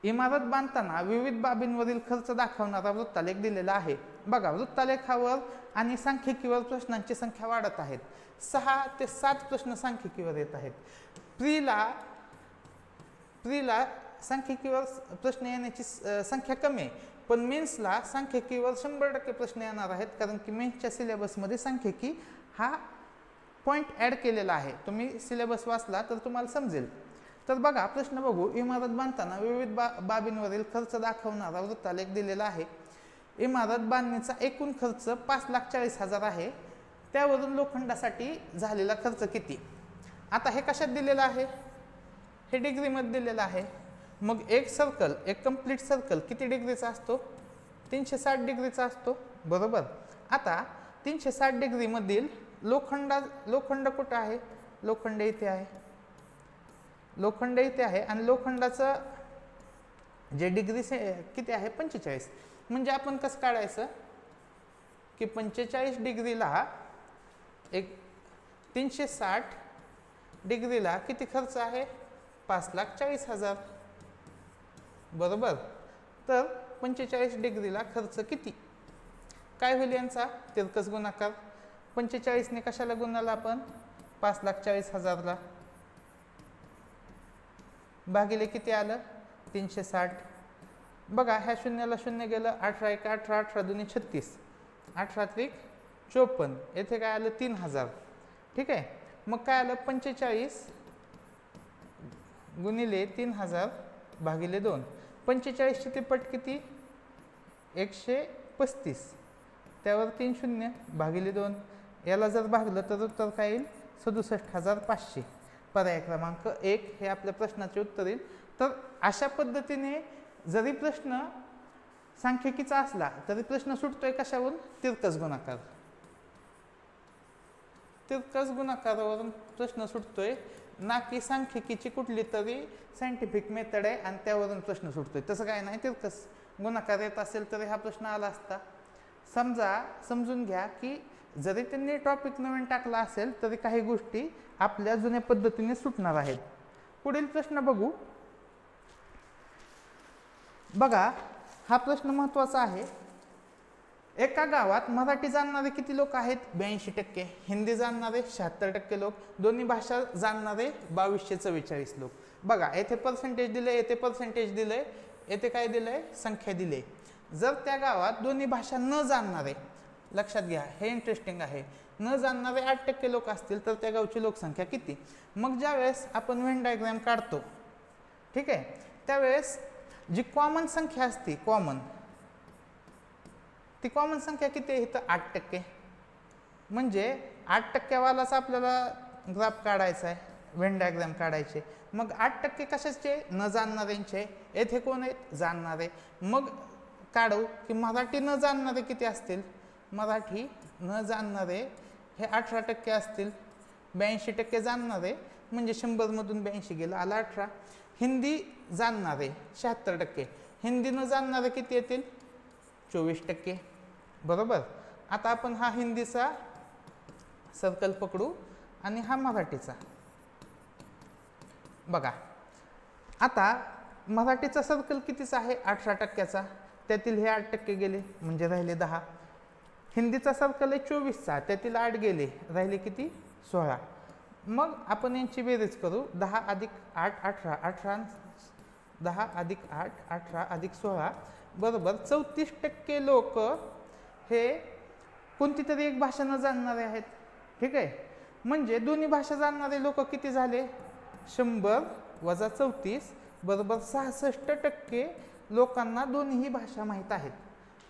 A: इमारत बांधताना विविध बाबींवरील खर्च दाखवणारा वृत्तालेख दिलेला आहे. बघा, वृत्तालेखावर आणि सांख्यिकीवर प्रश्नांची संख्या वाढत आहेत. 6 ते 7 प्रश्न सांख्यिकीवर येत आहेत. प्रीला सांख्यिकीवर प्रश्न येण्याची संख्या कमी आहे, पण मेन्सला सांख्यिकीवर 100% प्रश्न येणार आहेत. कारण की मेन्सच्या सिलेबसमध्ये सांख्यिकी हा पॉईंट ॲड केलेला आहे. तुम्ही सिलेबस वाचला तर तुम्हाला समजेल. तर बघा, प्रश्न बघू. इमारत बांधताना विविध बाबींवरील खर्च दाखवणारा वृत्तालेख दिलेला आहे. इमारत बांधणीचा एकूण खर्च 5,40,000 आहे. त्यावरून लोखंडासाठी झालेला खर्च किती? आता हे कशात दिलेलं आहे? हे डिग्रीमध्ये दिलेलं आहे. मग एक सर्कल, एक कंप्लीट सर्कल किती डिग्रीचा असतो? 360 डिग्रीचा असतो, बरोबर. आता 360 डिग्रीमधील लोखंड कुठं आहे? लोखंड इथे आहे. लोखंड इथे आहे, आणि लोखंडाचं जे डिग्री किती आहे? 45. म्हणजे आपण कसं काढायचं की 45 डिग्रीला एक 360 डिग्रीला किती खर्च आहे? 5,40,000, बरोबर. तर 45 डिग्रीला खर्च किती? काय होईल यांचा? तिरकस गुणाकार. 45ने कशाला गुणाला आपण? 5,40,000ला. भागिले किती आलं? 360. बघा, ह्या शून्याला शून्य गेलं, 18 1 18, 18 2 36, 18 3 54. येथे काय आलं? 3,000. ठीक आहे. मग काय आलं? 45 गुणिले 3,000 भागिले 2. 45ची तिप्पट किती? 135. त्यावर 3 शून्य भागिले 2. याला जर भागलं तर उत्तर काय येईल? 67,500. पर्याय क्रमांक 1 हे आपल्या प्रश्नाचे उत्तर येईल. तर अशा पद्धतीने जरी प्रश्न सांख्यिकीचा असला तरी प्रश्न सुटतोय कशावरून? तिरकस गुणाकार. तिरकस गुणाकारावरून प्रश्न सुटतोय, ना की सांख्यिकीची कुठली तरी सायंटिफिक मेथड आहे आणि त्यावरून प्रश्न सुटतोय. तसं काय नाही. तिरकस गुणाकार येत असेल तरी हा प्रश्न आला असता. समजून घ्या की जरी त्यांनी टॉपिक नवीन टाकला असेल तरी काही गोष्टी आपल्या जुन्या पद्धतीने सुटणार आहेत. पुढील प्रश्न बघू. बघा, हा प्रश्न महत्त्वाचा आहे. एका गावात मराठी जाणणारे किती लोक आहेत? 82%. हिंदी जाणणारे 76% लोक. दोन्ही भाषा जाणणारे 2244 लोक. बघा, येथे पर्सेंटेज दिले, येथे पर्सेंटेज दिले, येथे काय दिलंय? संख्या दिली. जर त्या गावात दोन्ही भाषा न जाणणारे, लक्षात घ्या हे इंटरेस्टिंग आहे, न जाणणारे 8% लोक असतील तर त्या गावची लोकसंख्या किती? मग ज्यावेळेस आपण व्हेन डायग्राम काढतो, ठीक आहे, त्यावेळेस जी कॉमन संख्या असते, ती कॉमन संख्या किती आहे? तर 8%. म्हणजे 8% आपल्याला ग्राफ काढायचा आहे, व्हेन डायग्राम काढायचे. मग 8% कशाचे? न जाणणाऱ्यांचे. येथे कोण आहेत? जाणणारे. मग काढू की मराठी न जाणणारे किती असतील? मराठी न जाणणारे हे 18% असतील. 82% जाणणारे म्हणजे 100 मधून 82 गेलं, आला 18. हिंदी जाणणारे 76%. हिंदी न जाणणारे किती येतील? 24%. बरोबर. आता आपण हा हिंदीचा सर्कल पकडू आणि हा मराठीचा. बघा आता मराठीचा सर्कल कितीचा आहे? 18%चा. त्यातील हे 8% गेले म्हणजे राहिले 10. हिंदीचा सर्कल आहे 24चा, त्यातील 8 गेले, राहिले किती? 16. मग आपण यांची बेरीज करू. 10 अधिक 8 18, 18 10 अधिक 8 18 अधिक 16 बरोबर 34% लोक हे कोणती तरी एक भाषा न जाणणारे आहेत. ठीक आहे. म्हणजे दोन्ही भाषा जाणणारे लोक किती झाले? 100 वजा 34 बरोबर 66% लोकांना दोन्ही भाषा माहीत आहेत.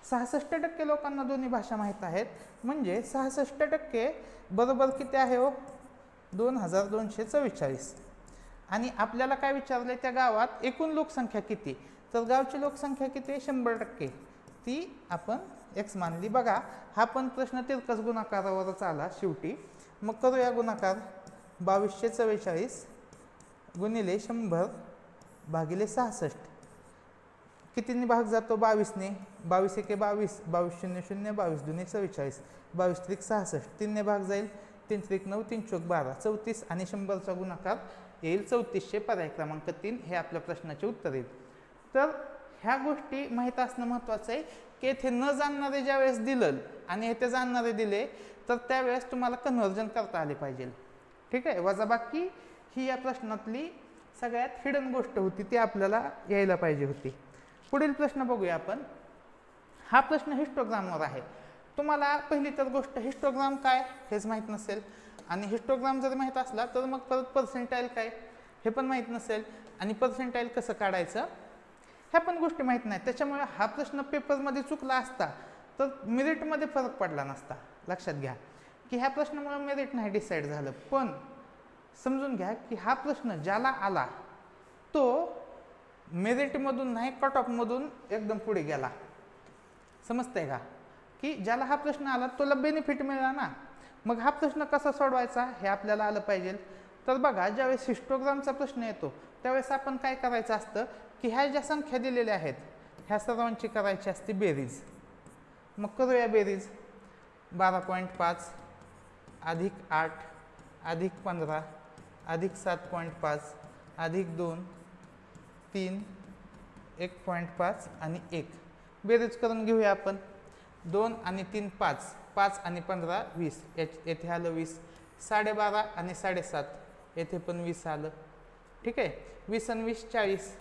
A: 66% लोकांना दोन्ही भाषा माहीत आहेत. म्हणजे 66% बरोबर किती आहे हो? 2244. आणि आपल्याला काय विचारले? त्या गावात एकूण लोकसंख्या किती? तर गावची लोकसंख्या किती? 100%. ती आपण x मानली. बघा हा पण प्रश्न तिरकस गुणाकारावरच आला शेवटी. मग करूया गुणाकार. 2244 गुणिले 100 भागिले 66. कितीने भाग जातो? 22ने. 22 एके 22, 22 शून्य शून्य, 22 दुने 44, 22 त्रिक 66, 3ने भाग जाईल, 3 त्रिक 9, 3 चौक 12, 34 आणि 100चा गुणाकार येईल 3400. पर्याय क्रमांक 3 हे आपल्या प्रश्नाचे उत्तर येईल. तर ह्या गोष्टी माहीत असणं महत्त्वाचं आहे की येथे न जाणणारे ज्यावेळेस दिलं आणि येथे जाणणारे दिले तर त्यावेळेस तुम्हाला कन्व्हर्जन करता आले पाहिजे. ठीक आहे. वजाबाकी ही या प्रश्नातली सगळ्यात हिडन गोष्ट होती, ती आपल्याला यायला पाहिजे होती. पुढील प्रश्न बघूया आपण. हा प्रश्न हिस्टोग्रामवर आहे. तुम्हाला पहिली तर गोष्ट हिस्टोग्राम काय हेच माहीत नसेल, आणि हिस्टोग्राम जर माहीत असला तर मग परत पर्सेंटाईल काय हे पण माहीत नसेल, आणि पर्सेंटाईल कसं काढायचं ह्या पण गोष्टी माहीत नाहीत. त्याच्यामुळे हा प्रश्न पेपरमध्ये चुकला असता तर मेरिटमध्ये फरक पडला नसता. लक्षात घ्या की ह्या प्रश्नामुळे मेरिट नाही डिसाईड झालं, पण समजून घ्या की हा प्रश्न ज्याला आला तो मेरिटमधून नाही कट ऑफमधून एकदम पुढे गेला. समजतंय का? की ज्याला हा प्रश्न आला तोला बेनिफिट मिळाला ना. मग हा प्रश्न कसा सोडवायचा हे आपल्याला आलं पाहिजे. तर बघा ज्यावेळेस हिस्टोग्रामचा प्रश्न येतो त्यावेळेस आपण काय करायचं असतं की ह्या ज्या संख्या दिलेल्या आहेत ह्या सर्वांची करायची असते बेरीज. मग करूया बेरीज. 12.5 अधिक 8 अधिक 15 अधिक 7.5 अधिक 2 3 1.5 आणि 1. बेरीज करून घेऊया आपण. 2 आणि 3 5, 5 आणि 15 20, येथे आलं 20. 12.5 आणि 7.5 येथे पण 20 आलं. ठीक आहे. 20 आणि 20 40,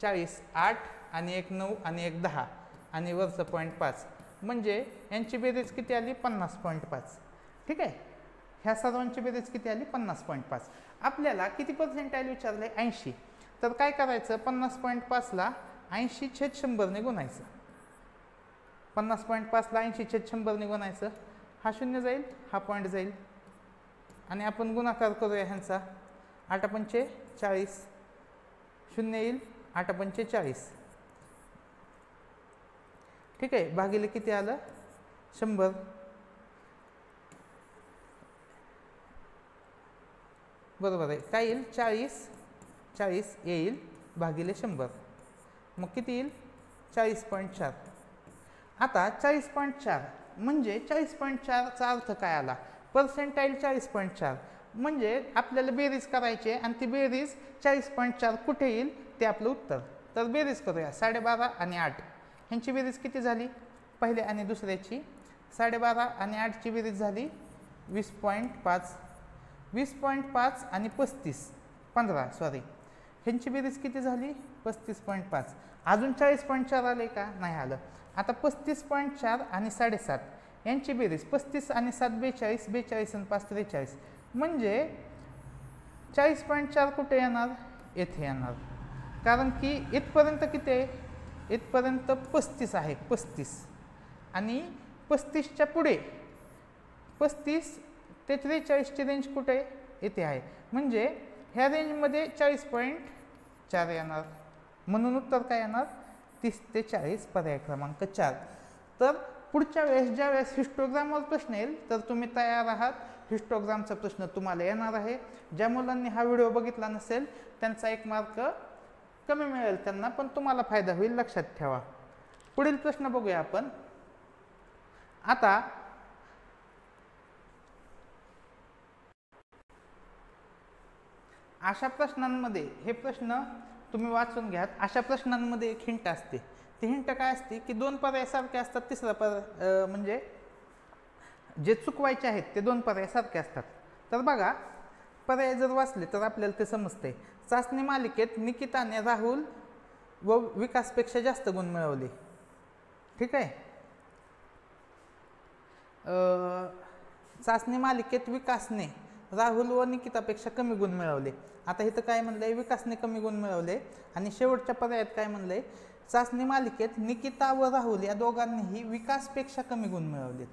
A: 40 8 आणि 1 9 आणि 1 10 आणि वरचं 0.5 म्हणजे यांची बेरीज किती आली? 50.5. ठीक आहे. ह्या सर्वांची बेरीज किती आली? 50.5. आपल्याला किती पर्सेंटाईल विचारले? 80. तर काय करायचं? 50.5 ला 80/100 ने गुणायचं. 50.5 ला 80/100 ने गुणायचं. हा शून्य जाईल, हा पॉईंट जाईल आणि आपण गुणाकार करूया ह्यांचा. 8×5 40, शून्य येईल, 8×5 40. ठीक आहे. भागिले किती आलं? 100. बरोबर आहे. काय येईल? 40 येईल भागिले 100. मग किती येईल? 40.4. आता 40.4 म्हणजे 40.4चा अर्थ काय आला? पर्सेंटाईल 40.4 म्हणजे आपल्याला बेरीज करायची आणि ती बेरीज 40.4 कुठे येईल ते आपलं उत्तर. तर बेरीज करूया. 12.5 आणि 8 ह्यांची बेरीज किती झाली? पहिल्या आणि दुसऱ्याची. 12.5 आणि 8ची बेरीज झाली 20.5. 20.5 आणि 15 ह्यांची बेरीज किती झाली? 35.5. अजून 40.4 आले का? नाही आलं. आता 35.4 आणि 7.5 यांची बेरीज 35 आणि 7 42, 42 आणि 5 43 म्हणजे 40.4 कुठे येणार? येथे येणार. कारण की इथपर्यंत किती आहे? इथपर्यंत 35 आहे. 35 आणि 35च्या पुढे 35 ते 43ची रेंज कुठे आहे? इथे आहे. म्हणजे ह्या रेंजमध्ये 40.4 येणार. म्हणून उत्तर काय येणार? 30 ते 40 पर्याय क्रमांक 4. तर पुढच्या वेळेस ज्या वेळेस हिस्टोग्रामवर प्रश्न येईल तर तुम्ही तयार आहात. हिस्टोग्रामचा प्रश्न तुम्हाला येणार आहे. ज्या मुलांनी हा व्हिडिओ बघितला नसेल त्यांचा 1 मार्क कमी मिळेल त्यांना, पण तुम्हाला फायदा होईल, लक्षात ठेवा. पुढील प्रश्न बघूया आपण. आता अशा प्रश्नांमध्ये, हे प्रश्न तुम्ही वाचून घ्या. अशा प्रश्नांमध्ये एक हिंट असते. ती हिंट काय असते की 2 पर्याय सारखे असतात, तिसरा पर्याय म्हणजे जे चुकवायचे आहेत ते 2 पर्याय सारखे असतात. तर बघा, पर्याय जर वाचले तर आपल्याला ते समजते. चाचणी मालिकेत निकिताने राहुल व विकासपेक्षा जास्त गुण मिळवले. ठीक आहे. चाचणी मालिकेत विकासने राहुल व निकितापेक्षा कमी गुण मिळवले. आता इथं काय म्हणलंय? विकासने कमी गुण मिळवले. आणि शेवटच्या पर्यायात काय म्हणलंय? चाचणी मालिकेत निकिता व राहुल या दोघांनीही विकासपेक्षा कमी गुण मिळवलेत.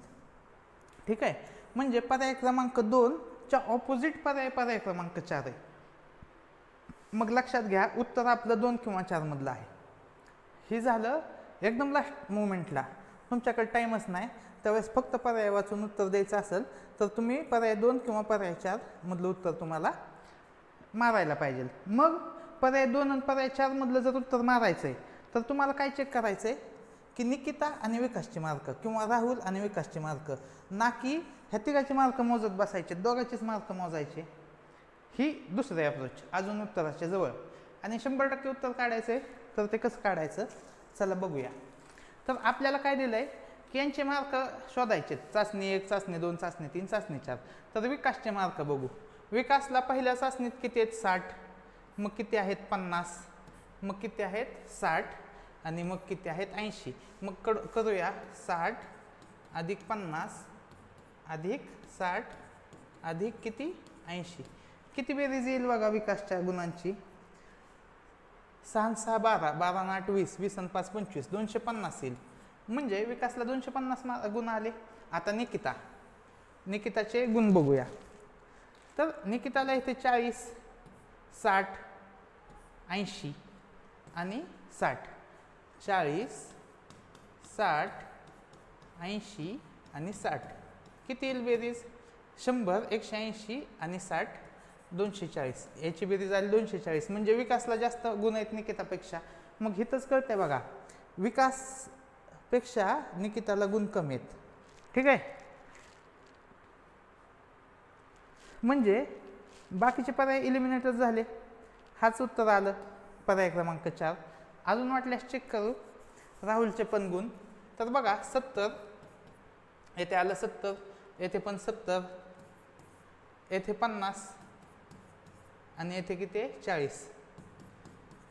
A: ठीक आहे. म्हणजे पर्याय क्रमांक 2 च्या ऑपोजिट पर्याय पर्याय क्रमांक 4 आहे. मग लक्षात घ्या, उत्तर आपलं 2 किंवा 4 मधलं आहे. हे झालं एकदम लास्ट मोमेंटला. तुमच्याकडे टाईमच नाही त्यावेळेस फक्त पर्याय वाचून उत्तर द्यायचं असेल तर तुम्ही पर्याय 2 किंवा पर्याय 4 मधलं उत्तर तुम्हाला मारायला पाहिजे. मग पर्याय 2 आणि पर्याय 4 मधलं जर उत्तर मारायचं आहे तर तुम्हाला काय चेक करायचं आहे की निकिता आणि विकासचे मार्क किंवा राहुल आणि विकासचे मार्क, ना की ह्या तिघाचे मार्क मोजत बसायचे, दोघांचेच मार्क मोजायचे. ही दुसरी अप्रोच अजून उत्तराच्या जवळ. आणि 100% उत्तर काढायचं आहे तर ते कसं काढायचं चला बघूया. तर आपल्याला काय दिलं आहे की यांचे मार्क शोधायचे. चाचणी 1, चाचणी 2, चाचणी 3, चाचणी 4. तर विकासचे मार्क बघू. विकासला पहिल्या चाचणीत किती आहेत? 60. मग किती आहेत? 50. मग किती आहेत? 60. आणि मग किती आहेत? 80. मग करूया 60 अधिक 50 अधिक 60 अधिक किती? 80. किती बेरीज येईल बघा विकासच्या गुणांची? 6 6 12, 12 8 20, 20 आणि 5 25, 250 येईल. म्हणजे विकासला 250 गुण आले. आता निकिताचे गुण बघूया. तर निकिताला इथे 40, 60, 80 आणि 60. 40, 60, 80 आणि 60. किती येईल बेरीज? 100, 180 आणि 60, 240. याची बेरीज आली 240. म्हणजे विकासला जास्त गुण आहेत निकितापेक्षा. मग इथंच कळते बघा, विकासपेक्षा निकिताला गुण कमी आहेत. ठीक आहे. म्हणजे बाकीचे पर्याय इलिमिनेटर झाले. हाच उत्तर आलं पर्याय क्रमांक 4. अजून वाटल्यास चेक करू राहुलचे पण गुण. तर बघा 70, येथे आलं 70, येथे पण 70, येथे 50 आणि येथे किती? 40.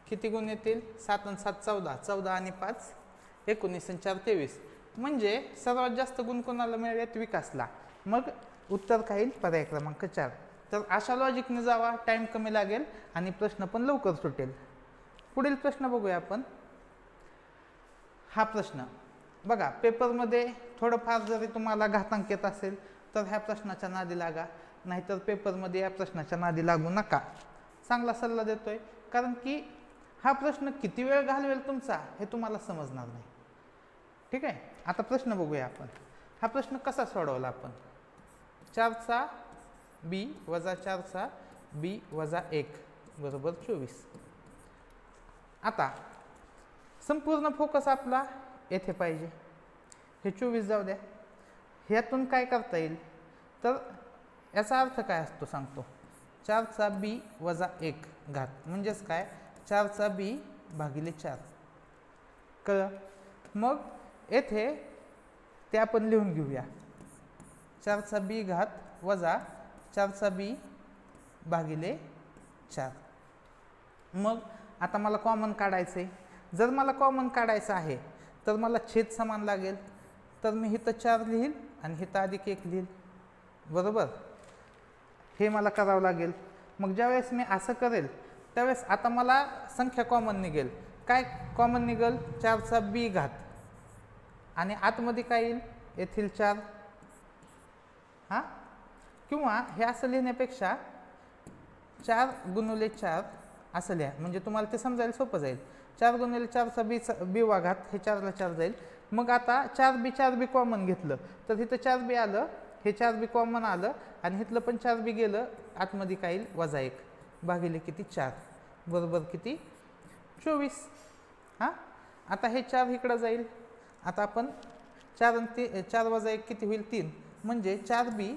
A: किती गुण येतील? 7 आणि 7 14, 14 आणि 5 19 आणि 4 23. म्हणजे सर्वात जास्त गुण कोणाला मिळालेत? विकासला. मग उत्तर काय येईल? पर्याय क्रमांक 4. तर अशा लॉजिकने जावा, टाइम कमी लागेल आणि प्रश्न पण लवकर सुटेल. पुढील प्रश्न बघूया आपण. हा प्रश्न बघा, पेपरमध्ये थोडंफार जरी तुम्हाला घातांक येत असेल तर ह्या प्रश्नाच्या नादी लागा, नाहीतर पेपरमध्ये या प्रश्नाच्या नादी लागू नका. चांगला सल्ला देतोय, कारण की हा प्रश्न किती वेळ घालवेल तुमचा हे तुम्हाला समजणार नाही. ठीक आहे. आता प्रश्न बघूया आपण. हा प्रश्न कसा सोडवला आपण? 4चा b वजा 4चा b वजा 1 बरोबर 24. आता संपूर्ण फोकस आपला येथे पाहिजे. हे 24 जाऊ द्या. ह्यातून काय करता येईल? तर याचा अर्थ काय असतो सांगतो. 4चा b वजा 1 घात म्हणजेच काय? 4चा b भागिले 4. कळलं? मग येथे ते आपण लिहून घेऊया. 4चा b घात वजा 4चा b भागिले 4. मग आता मला कॉमन काढायचं आहे. जर मला कॉमन काढायचं आहे तर मला छेद समान लागेल. तर मी इथं 4 लिहील आणि इथं अधिक 1 लिहील. बरोबर? हे मला करावं लागेल. मग ज्यावेळेस मी असं करेल त्यावेळेस आता मला संख्या कॉमन निघेल. काय कॉमन निघेल? 4चा b घात आणि आतमध्ये काय येईल? येथील 4 किंवा हे असं लिहिण्यापेक्षा 4 गुणिले 4 असं लिहा, म्हणजे तुम्हाला ते समजायला सोपं जाईल. 4 गुणिले 4चा b घात, हे 4ला 4 जाईल. मग आता 4b कॉमन घेतलं तर इथं 4b आलं, हे 4b कॉमन आलं आणि इथलं पण 4b गेलं, आतमध्ये काय येईल -1 भागिले किती 4 बरोबर किती 24. हां, आता हे 4 इकडं जाईल. आता आपण 4 आणि 4 वजा 1 किती होईल 3, म्हणजे 4b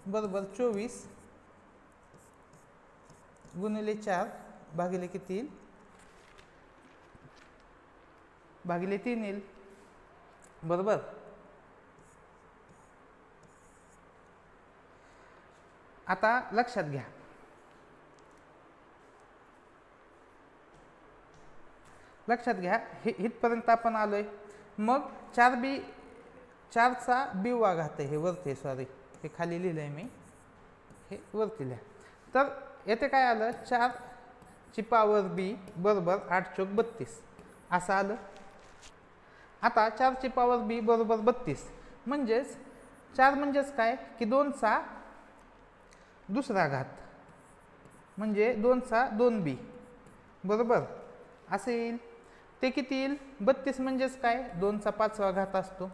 A: बरोबर 24 गुणिले 4 भागिले किती येईल भागिले 3 येईल बरोबर. आता लक्षात घ्या, हे इथपर्यंत आपण आलोय. मग 4चा b घात आहे, हे वरती, सॉरी हे खाली लिहिलंय मी, हे वरती लिहा. तर येथे काय आलं 4ची पॉवर b बरोबर 8 चौक 32 असं आलं. आता 4ची पॉवर b बरोबर 32 म्हणजेच 4 म्हणजेच काय की 2चा दुसरा घात, म्हणजे 2चा 2b बरोबर असं येईल. ते किती येईल 32 म्हणजेच काय 2चा 5वा घात असतो,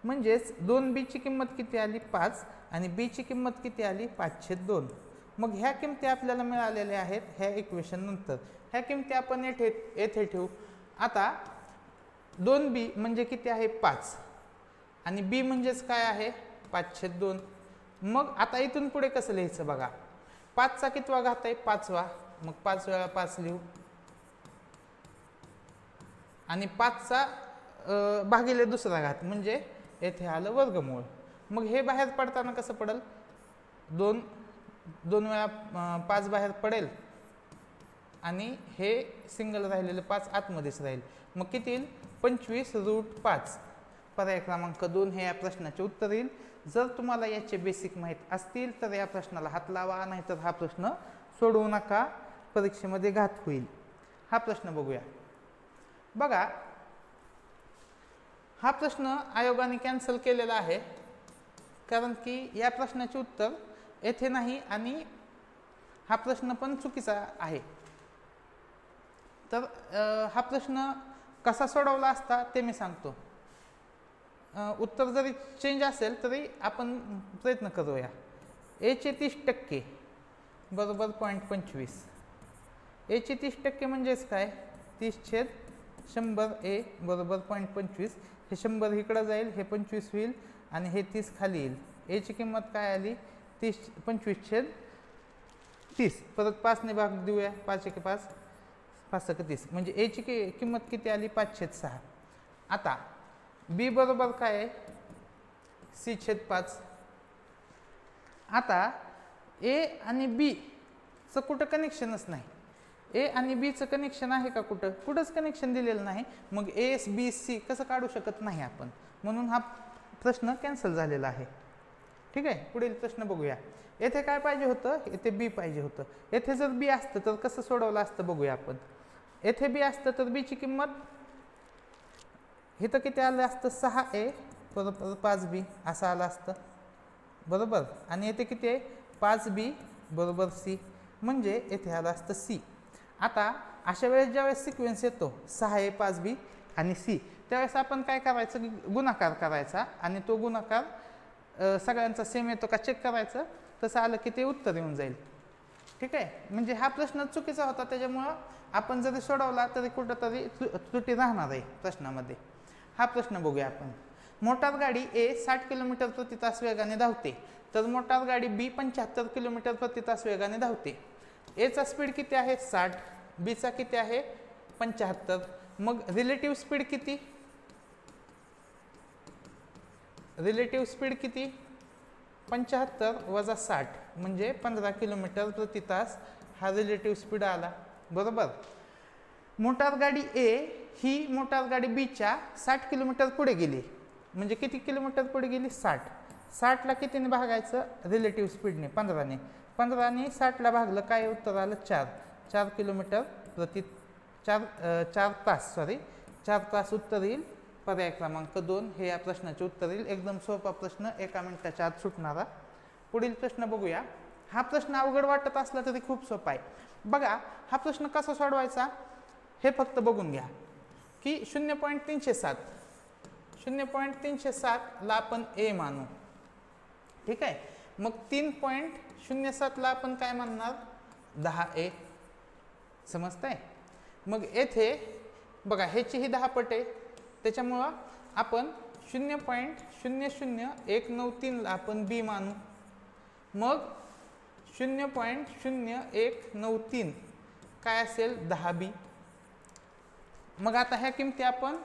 A: म्हणजेच 2b ची किंमत किती आली 5 आणि b ची किंमत किती आली 5/2. मग ह्या किमती आपल्याला मिळालेल्या आहेत ह्या इक्वेशन नंतर. ह्या किमती आपण येथे ठेवू. आता 2b म्हणजे किती आहे 5 आणि b म्हणजेच काय आहे 5/2. मग आता इथून पुढे कसं लिहायचं बघा, 5चा कितवा घात आहे 5वा, मग 5 वेळा 5 लिहू आणि 5चा भागिले दुसरा घात, म्हणजे येथे आलं वर्गमूळ. मग हे बाहेर पडताना कसं पडेल 2 वेळा 5 बाहेर पडेल आणि हे सिंगल राहिलेलं 5 आतमध्येच राहील. मग किती येईल 25√5. पर्याय क्रमांक 2 हे या प्रश्नाचे उत्तर येईल. जर तुम्हाला याचे बेसिक माहीत असतील तर या प्रश्नाला हात लावा, नाहीतर हा प्रश्न सोडवू नका, परीक्षेमध्ये घात होईल. हा प्रश्न बघूया. बघा, हा प्रश्न आयोगाने कॅन्सल केलेला आहे, कारण की या प्रश्नाचे उत्तर येथे नाही आणि हा प्रश्न पण चुकीचा आहे. तर हा प्रश्न कसा सोडवला असता ते मी सांगतो. उत्तर जरी चेंज असेल तरी आपण प्रयत्न करूया. a चे 30% बरोबर 0.25. a चे 30% म्हणजेच काय 30/100a बरोबर 0.25. हे 100 इकडं जाईल, हे 25 होईल आणि हे 30 खाली येईल. a ची किंमत काय आली 25/30. परत 5 ने भाग देऊया, 5 × 5 5 × 30, म्हणजे a ची किंमत किती आली 5/6. आता b बरोबर काय आहे c/5. आता a आणि b चं कुठं कनेक्शनच नाही. a आणि b चं कनेक्शन आहे का कुठंच कनेक्शन दिलेलं नाही. मग a b c कसं काढू शकत नाही आपण, म्हणून हा प्रश्न कॅन्सल झालेला आहे. ठीक आहे, पुढील प्रश्न बघूया. येथे काय पाहिजे होतं, येथे b पाहिजे होतं. येथे जर b असतं तर कसं सोडवलं असतं बघूया आपण. येथे b असतं तर b ची किंमत इथं किती आलं असतं 6a बरोबर 5b असं आलं असतं बरोबर. आणि येथे किती आहे 5b बरोबर c, म्हणजे येथे आलं असतं c. आता अशा वेळेस ज्यावेळेस सिक्वेन्स येतो 6a 5b आणि c, त्यावेळेस आपण काय करायचं गुणाकार करायचा आणि तो गुणाकार सगळ्यांचा सेम येतो का चेक करायचं. तसं आलं की ते उत्तर येऊन जाईल. ठीक आहे, म्हणजे हा प्रश्न चुकीचा होता, त्याच्यामुळं आपण जरी सोडवला तरी कुठंतरी त्रुटी राहणार आहे प्रश्नामध्ये. हा प्रश्न बघूया आपण. मोटार गाडी A 60 km/तास वेगाने धावते, तर मोटार गाडी B 75 km/तास वेगाने धावते. A चा स्पीड किती आहे 60, B चा किती आहे 75. मग रिलेटिव्ह स्पीड किती, रिलेटिव्ह स्पीड किती 75 वजा 60 म्हणजे 15 km/तास हा रिलेटिव्ह स्पीड आला बरोबर. मोटार गाडी A ही मोटार गाडी B च्या 60 किलोमीटर पुढे गेली, म्हणजे किती किलोमीटर पुढे गेली 60. 60ला कितीने भागायचं रिलेटिव्ह स्पीडने 15ने. 15ने 60ला भागलं काय उत्तर आलं 4 किलोमीटर प्रति 4 तास उत्तर येईल. पर्याय क्रमांक 2 हे या प्रश्नाचे उत्तर येईल. एकदम सोपा प्रश्न, 1 मिनिटाच्या आत सुटणारा पुढील प्रश्न बघूया. हा प्रश्न अवघड वाटत असला तरी खूप सोपा आहे. बघा हा प्रश्न कसा सोडवायचा हे फक्त बघून घ्या की 0.307 ला आपण ए मानू. ठीक आहे. मग 3.07 ला आपण काय मानणार 10A. समजतंय. मग येथे बघा ह्याची ही 10 पट आहे त्याच्यामुळं आपण 0.00193 ला आपण बी मानू. मग 0.0193 काय असेल 10B. मग आता ह्या किमती आपण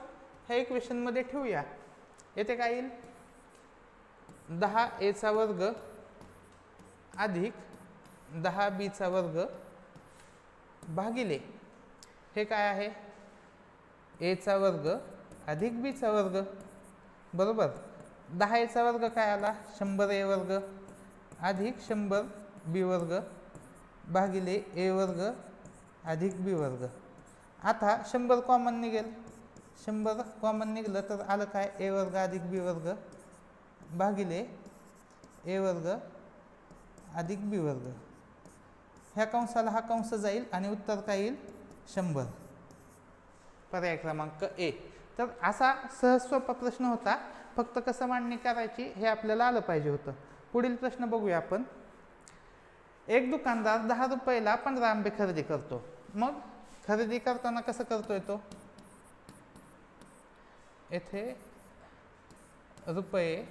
A: ह्या इक्वेशन मध्ये ठेवूया. येथे काय येईल 10A चा वर्ग अधिक 10B चा वर्ग भागिले हे काय आहे A चा वर्ग अधिक B चा वर्ग बरोबर. 10A चा वर्ग काय आला 100A वर्ग अधिक 100B वर्ग भागिले A वर्ग अधिक B वर्ग. आता 100 कॉमन निघेल. 100 कॉमन निघलं तर आलं काय A वर्ग अधिक B वर्ग भागिले A वर्ग अधिक B वर्ग. ह्या कंसाला हा कंस जाईल आणि उत्तर काय येईल 100. पर्याय क्रमांक ए. तर असा सहज सोपा प्रश्न होता. फक्त कसं मांडणी करायची हे आपल्याला आलं पाहिजे होतं. पुढील प्रश्न बघूया आपण. एक दुकानदार 10 रुपयाला 15 आंबे खरेदी करतो. मग खरेदी करताना कसं करतोय तो येथे रुपये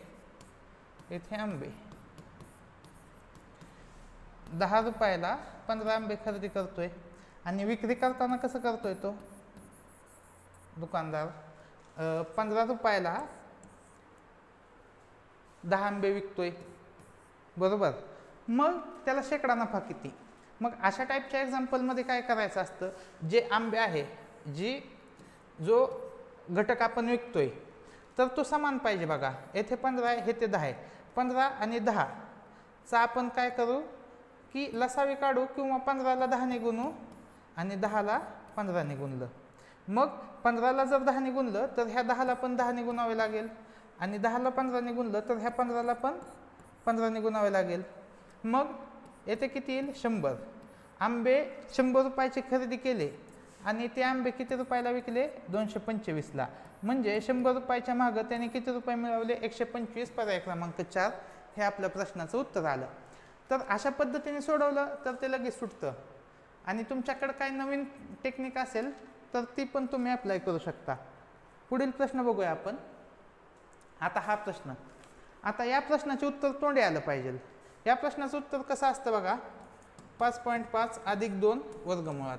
A: येथे आंबे. 10 रुपयाला 15 आंबे खरेदी करतोय आणि विक्री करताना कसं करतोय तो दुकानदार 15 रुपयाला 10 आंबे विकतोय बरोबर. मग त्याला शेकडा नफा किती. मग अशा टाईपच्या एक्झाम्पलमध्ये काय करायचं असतं जे आंबे आहे जो घटक आपण विकतोय तर तो समान पाहिजे. बघा येथे 15 आहे हे ते 10 आहे. 15 आणि 10 चा आपण काय करू की लसावी काढू किंवा 15ला 10 ने गुणू आणि 10ला 15 ने गुणलं. मग 15ला जर 10 ने गुणलं तर ह्या 10ला पण 10 ने गुणावे लागेल आणि 10ला 15 ने गुणलं तर ह्या 15ला पण 15 ने गुणावे लागेल. मग येथे किती येईल 100. आंबे 100 रुपयाची खरेदी केले आणि ते आंबे किती रुपयाला विकले 225 ला. म्हणजे 100 रुपयाच्या मागं त्याने किती रुपये मिळवले 125. पर्याय क्रमांक 4 हे आपल्या प्रश्नाचं उत्तर आलं. तर अशा पद्धतीने सोडवलं तर ते लगेच सुटतं. आणि तुमच्याकडे काय नवीन टेक्निक असेल तर ती पण तुम्ही अप्लाय करू शकता. पुढील प्रश्न बघूया आपण. आता हा प्रश्न. आता या प्रश्नाचे उत्तर तोंडी आलं पाहिजे. या प्रश्नाचं उत्तर कसं असतं बघा 5.5 अधिक 2 वर्गमुळात.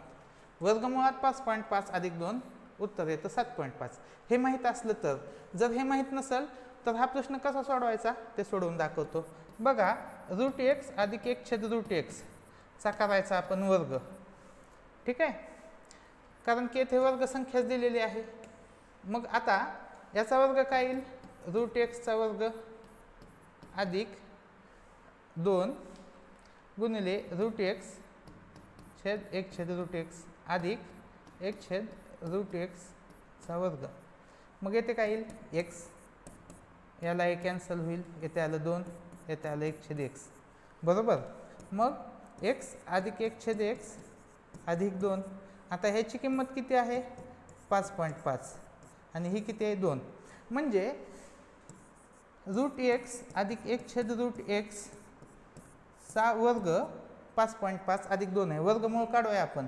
A: वर्गमुळात 5.5 अधिक 2 उत्तर येतं 7.5. हे माहीत असलं तर. जर हे माहीत नसेल तर हा प्रश्न कसा सोडवायचा ते सोडवून दाखवतो. बघा √x अधिक 1/√x चा करायचा आपण वर्ग. ठीक आहे. कारण की येथे वर्ग संख्याच दिलेली आहे. मग आता याचा वर्ग काय येईल √x चा वर्ग अधिक 2 गुणिले √x छेद 1/√x अधिक 1/√x चा वर्ग. मग येथे काय येईल x. याला हे कॅन्सल होईल. येथे आलं 2 येथे आलं 1/x बरोबर. मग x अधिक 1/x अधिक 2. आता ह्याची किंमत किती आहे 5.5 आणि ही किती आहे 2. म्हणजे √x अधिक 1/√x चा वर्ग 5.5 अधिक 2 आहे. वर्गमूळ काढूया आपण.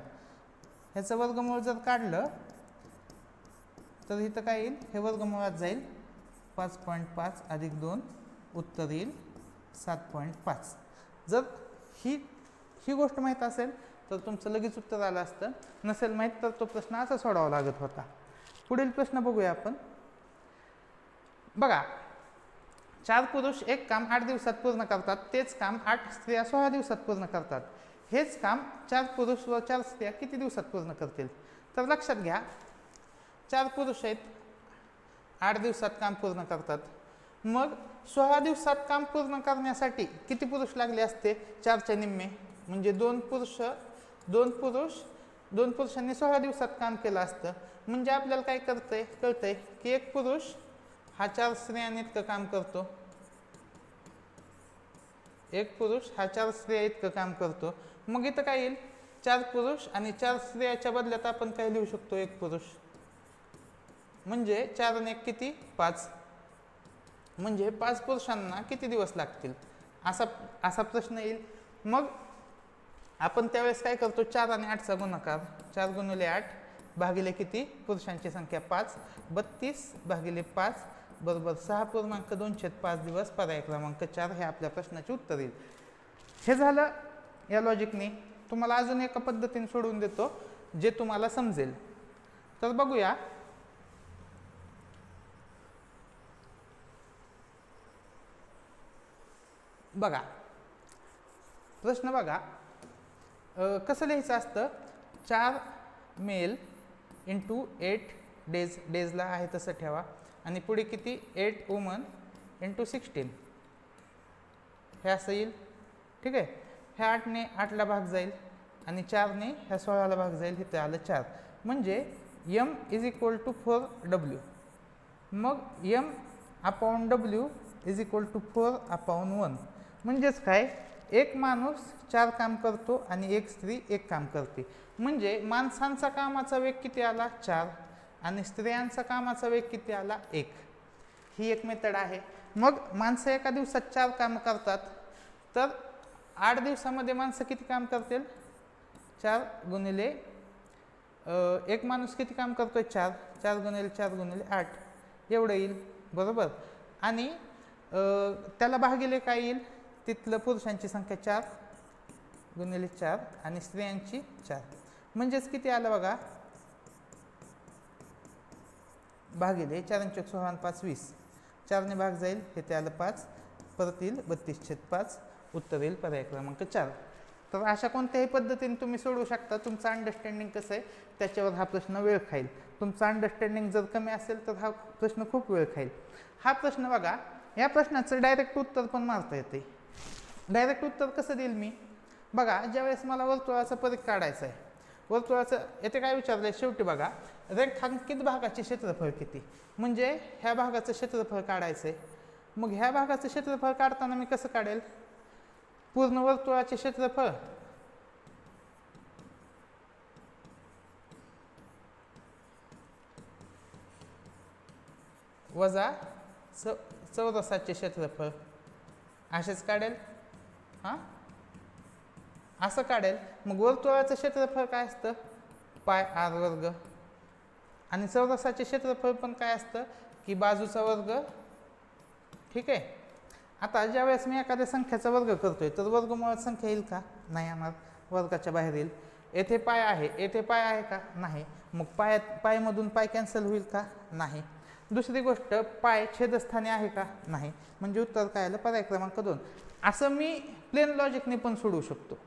A: ह्याचं वर्गमूळ जर काढलं तर इथं काय येईल हे वर्गमुळात जाईल 5.5 अधिक 2 उत्तर येईल 7.5. जर ही गोष्ट माहीत असेल तर तुमचं लगेच उत्तर आलं असतं. नसेल माहीत तर तो प्रश्न असा सोडावा लागत होता. पुढील प्रश्न बघूया आपण. बघा 4 पुरुष एक काम 8 दिवसात पूर्ण करतात. तेच काम 8 स्त्रिया 16 दिवसात पूर्ण करतात. हेच काम 4 पुरुष व 4 स्त्रिया किती दिवसात पूर्ण करतील. तर लक्षात घ्या 4 पुरुष आहेत 8 दिवसात काम पूर्ण करतात. मग 16 दिवसात काम पूर्ण करण्यासाठी किती पुरुष लागले असते 4च्या निम्मे. म्हणजे 2 पुरुषांनी 16 दिवसात काम केलं असतं. म्हणजे आपल्याला काय कळतंय की एक पुरुष हा 4 स्त्रियांनी इतकं काम करतो. एक पुरुष हा 4 स्त्रिया इतकं काम करतो. मग इथं काय येईल, 4 पुरुष आणि 4 स्त्रियाच्या बदल्यात आपण काय लिहू शकतो, एक पुरुष. म्हणजे 4 आणि 1 किती, 5. म्हणजे 5 पुरुषांना किती दिवस लागतील, असा प्रश्न येईल. मग आपण त्यावेळेस काय करतो, 4 आणि 8चा गुणाकार, 4 गुणिले 8 भागिले किती, पुरुषांची संख्या 5, 32 भागिले 5 बरोबर 6.2/5 दिवस. पर्याय क्रमांक 4 हे आपल्या प्रश्नाचे उत्तर येईल. हे झालं या लॉजिकने. तुम्हाला अजून एका पद्धतीने सोडवून देतो जे तुम्हाला समजेल. तर बघूया. बघा प्रश्न बघा, कसं लिहायचं असतं, 4 मेल इंटू 8 डेज, डेजला आहे तसं ठेवा, आणि पुढे किती, 8 वुमन इंटू 16 हे असं येईल. ठीक आहे. ह्या 8ने 8ला भाग जाईल आणि 4ने ह्या 16ला भाग जाईल. इथे आलं 4. म्हणजे m is equal to 4w. मग m upon w is equal to 4/1. म्हणजेच काय, एक माणूस 4 काम करतो आणि एक स्त्री 1 काम करते. म्हणजे माणसांचा कामाचा वेग किती आला, 4, आणि स्त्रियांचा कामाचा वेग किती आला, 1. ही एक मेथड आहे. मग माणसं एका दिवसात 4 काम करतात, तर 8 दिवसामध्ये माणसं किती काम करतील, 4 गुणिले एक माणूस किती काम करतोय, 4, 4 गुणिले 4 गुणिले 8 एवढं येईल. बरोबर. आणि त्याला भागिले काय येईल, तिथलं पुरुषांची संख्या 4 गुणिले 4 आणि स्त्रियांची 4. म्हणजेच किती आलं बघा, भागिले 4 × 16 = 5, 20. 4ने भाग जाईल, हे ते आलं 5, परत येईल 32/5. उत्तर येईल पर्याय क्रमांक 4. तर अशा कोणत्याही पद्धतीने तुम्ही सोडवू शकता. तुमचं अंडरस्टँडिंग कसं आहे त्याच्यावर हा प्रश्न वेळ खाईल. तुमचं अंडरस्टँडिंग जर कमी असेल तर हा प्रश्न खूप वेळ खाईल. हा प्रश्न बघा, या प्रश्नाचं डायरेक्ट उत्तर पण मारता येते. डायरेक्ट उत्तर कसं देईल मी, बघा, ज्यावेळेस मला वर्तुळाचा परिघ काढायचा आहे, वर्तुळाचं येथे काय विचारलंय, शेवटी बघा, रेखांकित भागाचे क्षेत्रफळ किती, म्हणजे ह्या भागाचं क्षेत्रफळ काढायचं आहे. मग ह्या भागाचं क्षेत्रफळ काढताना मी कसं काढेल, पूर्ण वर्तुळाचे क्षेत्रफळ वजा चौरसाचे क्षेत्रफळ, असेच काढेल. हां, असं काढेल. मग वर्तुळाचं क्षेत्रफळ काय असतं, πr², आणि चौरसाचे क्षेत्रफळ पण काय असतं की बाजूचा वर्ग. ठीक आहे. आता ज्यावेळेस मी एखाद्या संख्याचा वर्ग करतोय तर वर्गमुळात संख्या येईल का, नाही येणार, वर्गाच्या बाहेर येईल. येथे पाय आहे, येथे पाय आहे का, नाही. मग पायमधून पाय कॅन्सल होईल का, नाही. दुसरी गोष्ट, पाय छेदस्थानी आहे का, नाही. म्हणजे उत्तर काय आलं, पर्याय क्रमांक 2. असं मी प्लेन लॉजिकने पण सोडवू शकतो.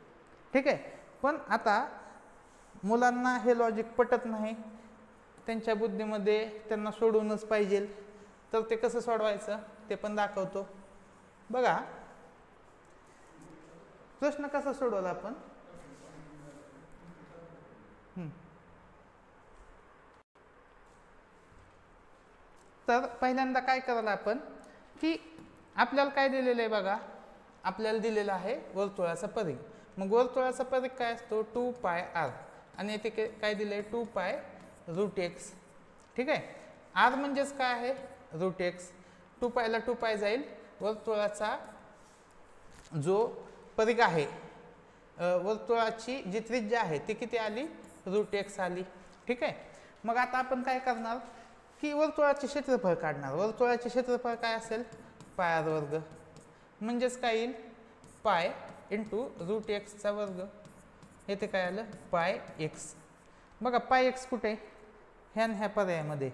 A: ठीक आहे. पण आता मुलांना हे लॉजिक पटत नाही, त्यांच्या बुद्धीमध्ये त्यांना सोडवूनच पाहिजे. तर ते कसं सोडवायचं ते पण दाखवतो. बघा प्रश्न कसा सोडवला आपण. तर पहिल्यांदा काय करायला आपण की आपल्याला काय दिलेलं आहे बघा, आपल्याला दिलेलं आहे वर्तुळाचा परिघ. मग वर्तुळाचा परिघ काय असतो, 2πr, आणि येथे काय दिले, 2π√x. ठीक आहे. r म्हणजेच काय आहे, √x. 2π ला 2π जाईल. वर्तुळाचा जो परिघ आहे, वर्तुळाची जी त्रिज्या आहे ती किती आली, √x आली. ठीक आहे. मग आता आपण काय करणार की वर्तुळाचे क्षेत्रफळ काढणार. वर्तुळाचे क्षेत्रफळ काय असेल, πr², म्हणजेच काय येईल, पाय इंटू √x². येथे काय आलं, πx. बघा πx कुठे, ह्या पर्यायामध्ये.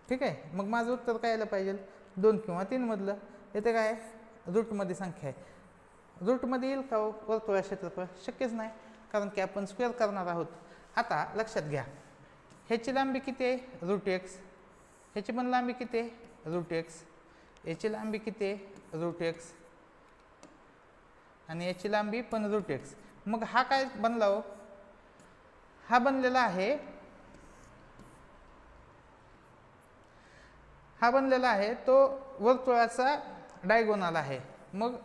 A: ठीक आहे. मग माझं उत्तर काय आलं पाहिजे, 2 किंवा 3 मधलं. येथे काय रूटमध्ये संख्या आहे, रूटमध्ये येईल का वर्तुळा क्षेत्रफळ, शक्यच नाही, कारण की आपण स्क्वेअर करणार आहोत. आता लक्षात घ्या, ह्याची लांबी किती आहे, √x. ह्याची पण लांबी किती आहे, √x. याची लांबी किती आहे, √x. आणि याची लांबी पण √x. मग हा काय बनला हो, हा बनलेला आहे, हा बनलेला आहे तो वर्तुळाचा डायगोनल आहे. मग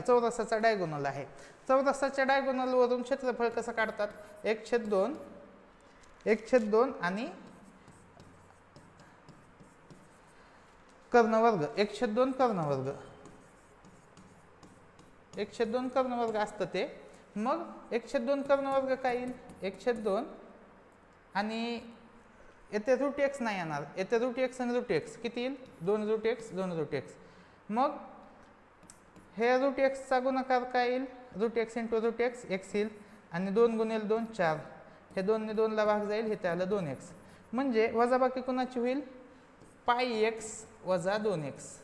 A: चौरसाचा डायगोनल आहे. चौरसाच्या डायगोनलवरून क्षेत्रफळ कसं काढतात? 1/2 आणि कर्णवर्ग 1/2 कर्णवर्ग 1/2 कर्णवर्ग असतं ते. मग 1/2 कर्णवर्ग काय येईल? 1/2 आणि येथे रूट एक्स नाही येणार, येथे रूट एक्स आणि रूट एक्स किती येईल? 2 रूट एक्स. मग हे रूट एक्सचा गुणाकार काय येईल? Root x into root x येईल आणि 2 गुणिले 2 4. हे 2 ने 2 ला भाग जाईल, हे त्याला 2x. म्हणजे वजाबाकी कोणाची होईल? πx वजा 2x.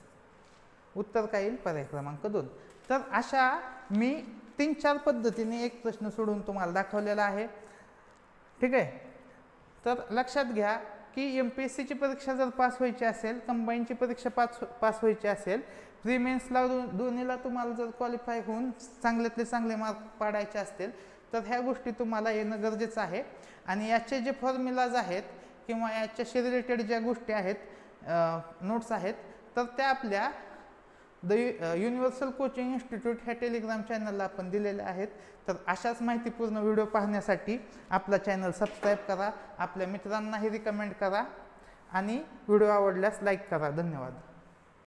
A: उत्तर काय येईल? पर्याय क्रमांक 2. तर अशा मी 3-4 पद्धतीने एक प्रश्न सोडून तुम्हाला दाखवलेला आहे. ठीक आहे. तर लक्षात घ्या की MPSCची परीक्षा जर पास व्हायची असेल, कंबाईनची परीक्षा पास व्हायची असेल, प्री मेन्सला दोन्हीला तुम्हाला जर क्वालिफाय होऊन चांगल्यातले चांगले मार्क पाडायचे असतील तर ह्या गोष्टी तुम्हाला येणं गरजेचं आहे. आणि याचे जे फॉर्म्युलाज आहेत किंवा याच्याशी रिलेटेड ज्या गोष्टी आहेत, नोट्स आहेत, तर त्या आपल्या युनिव्हर्सल कोचिंग इन्स्टिट्यूट ह्या टेलिग्राम चॅनलला आपण दिलेल्या आहेत. तर अशाच माहितीपूर्ण व्हिडिओ पाहण्यासाठी आपला चॅनल सबस्क्राईब करा, आपल्या मित्रांनाही रिकमेंड करा आणि व्हिडिओ आवडल्यास लाईक करा. धन्यवाद.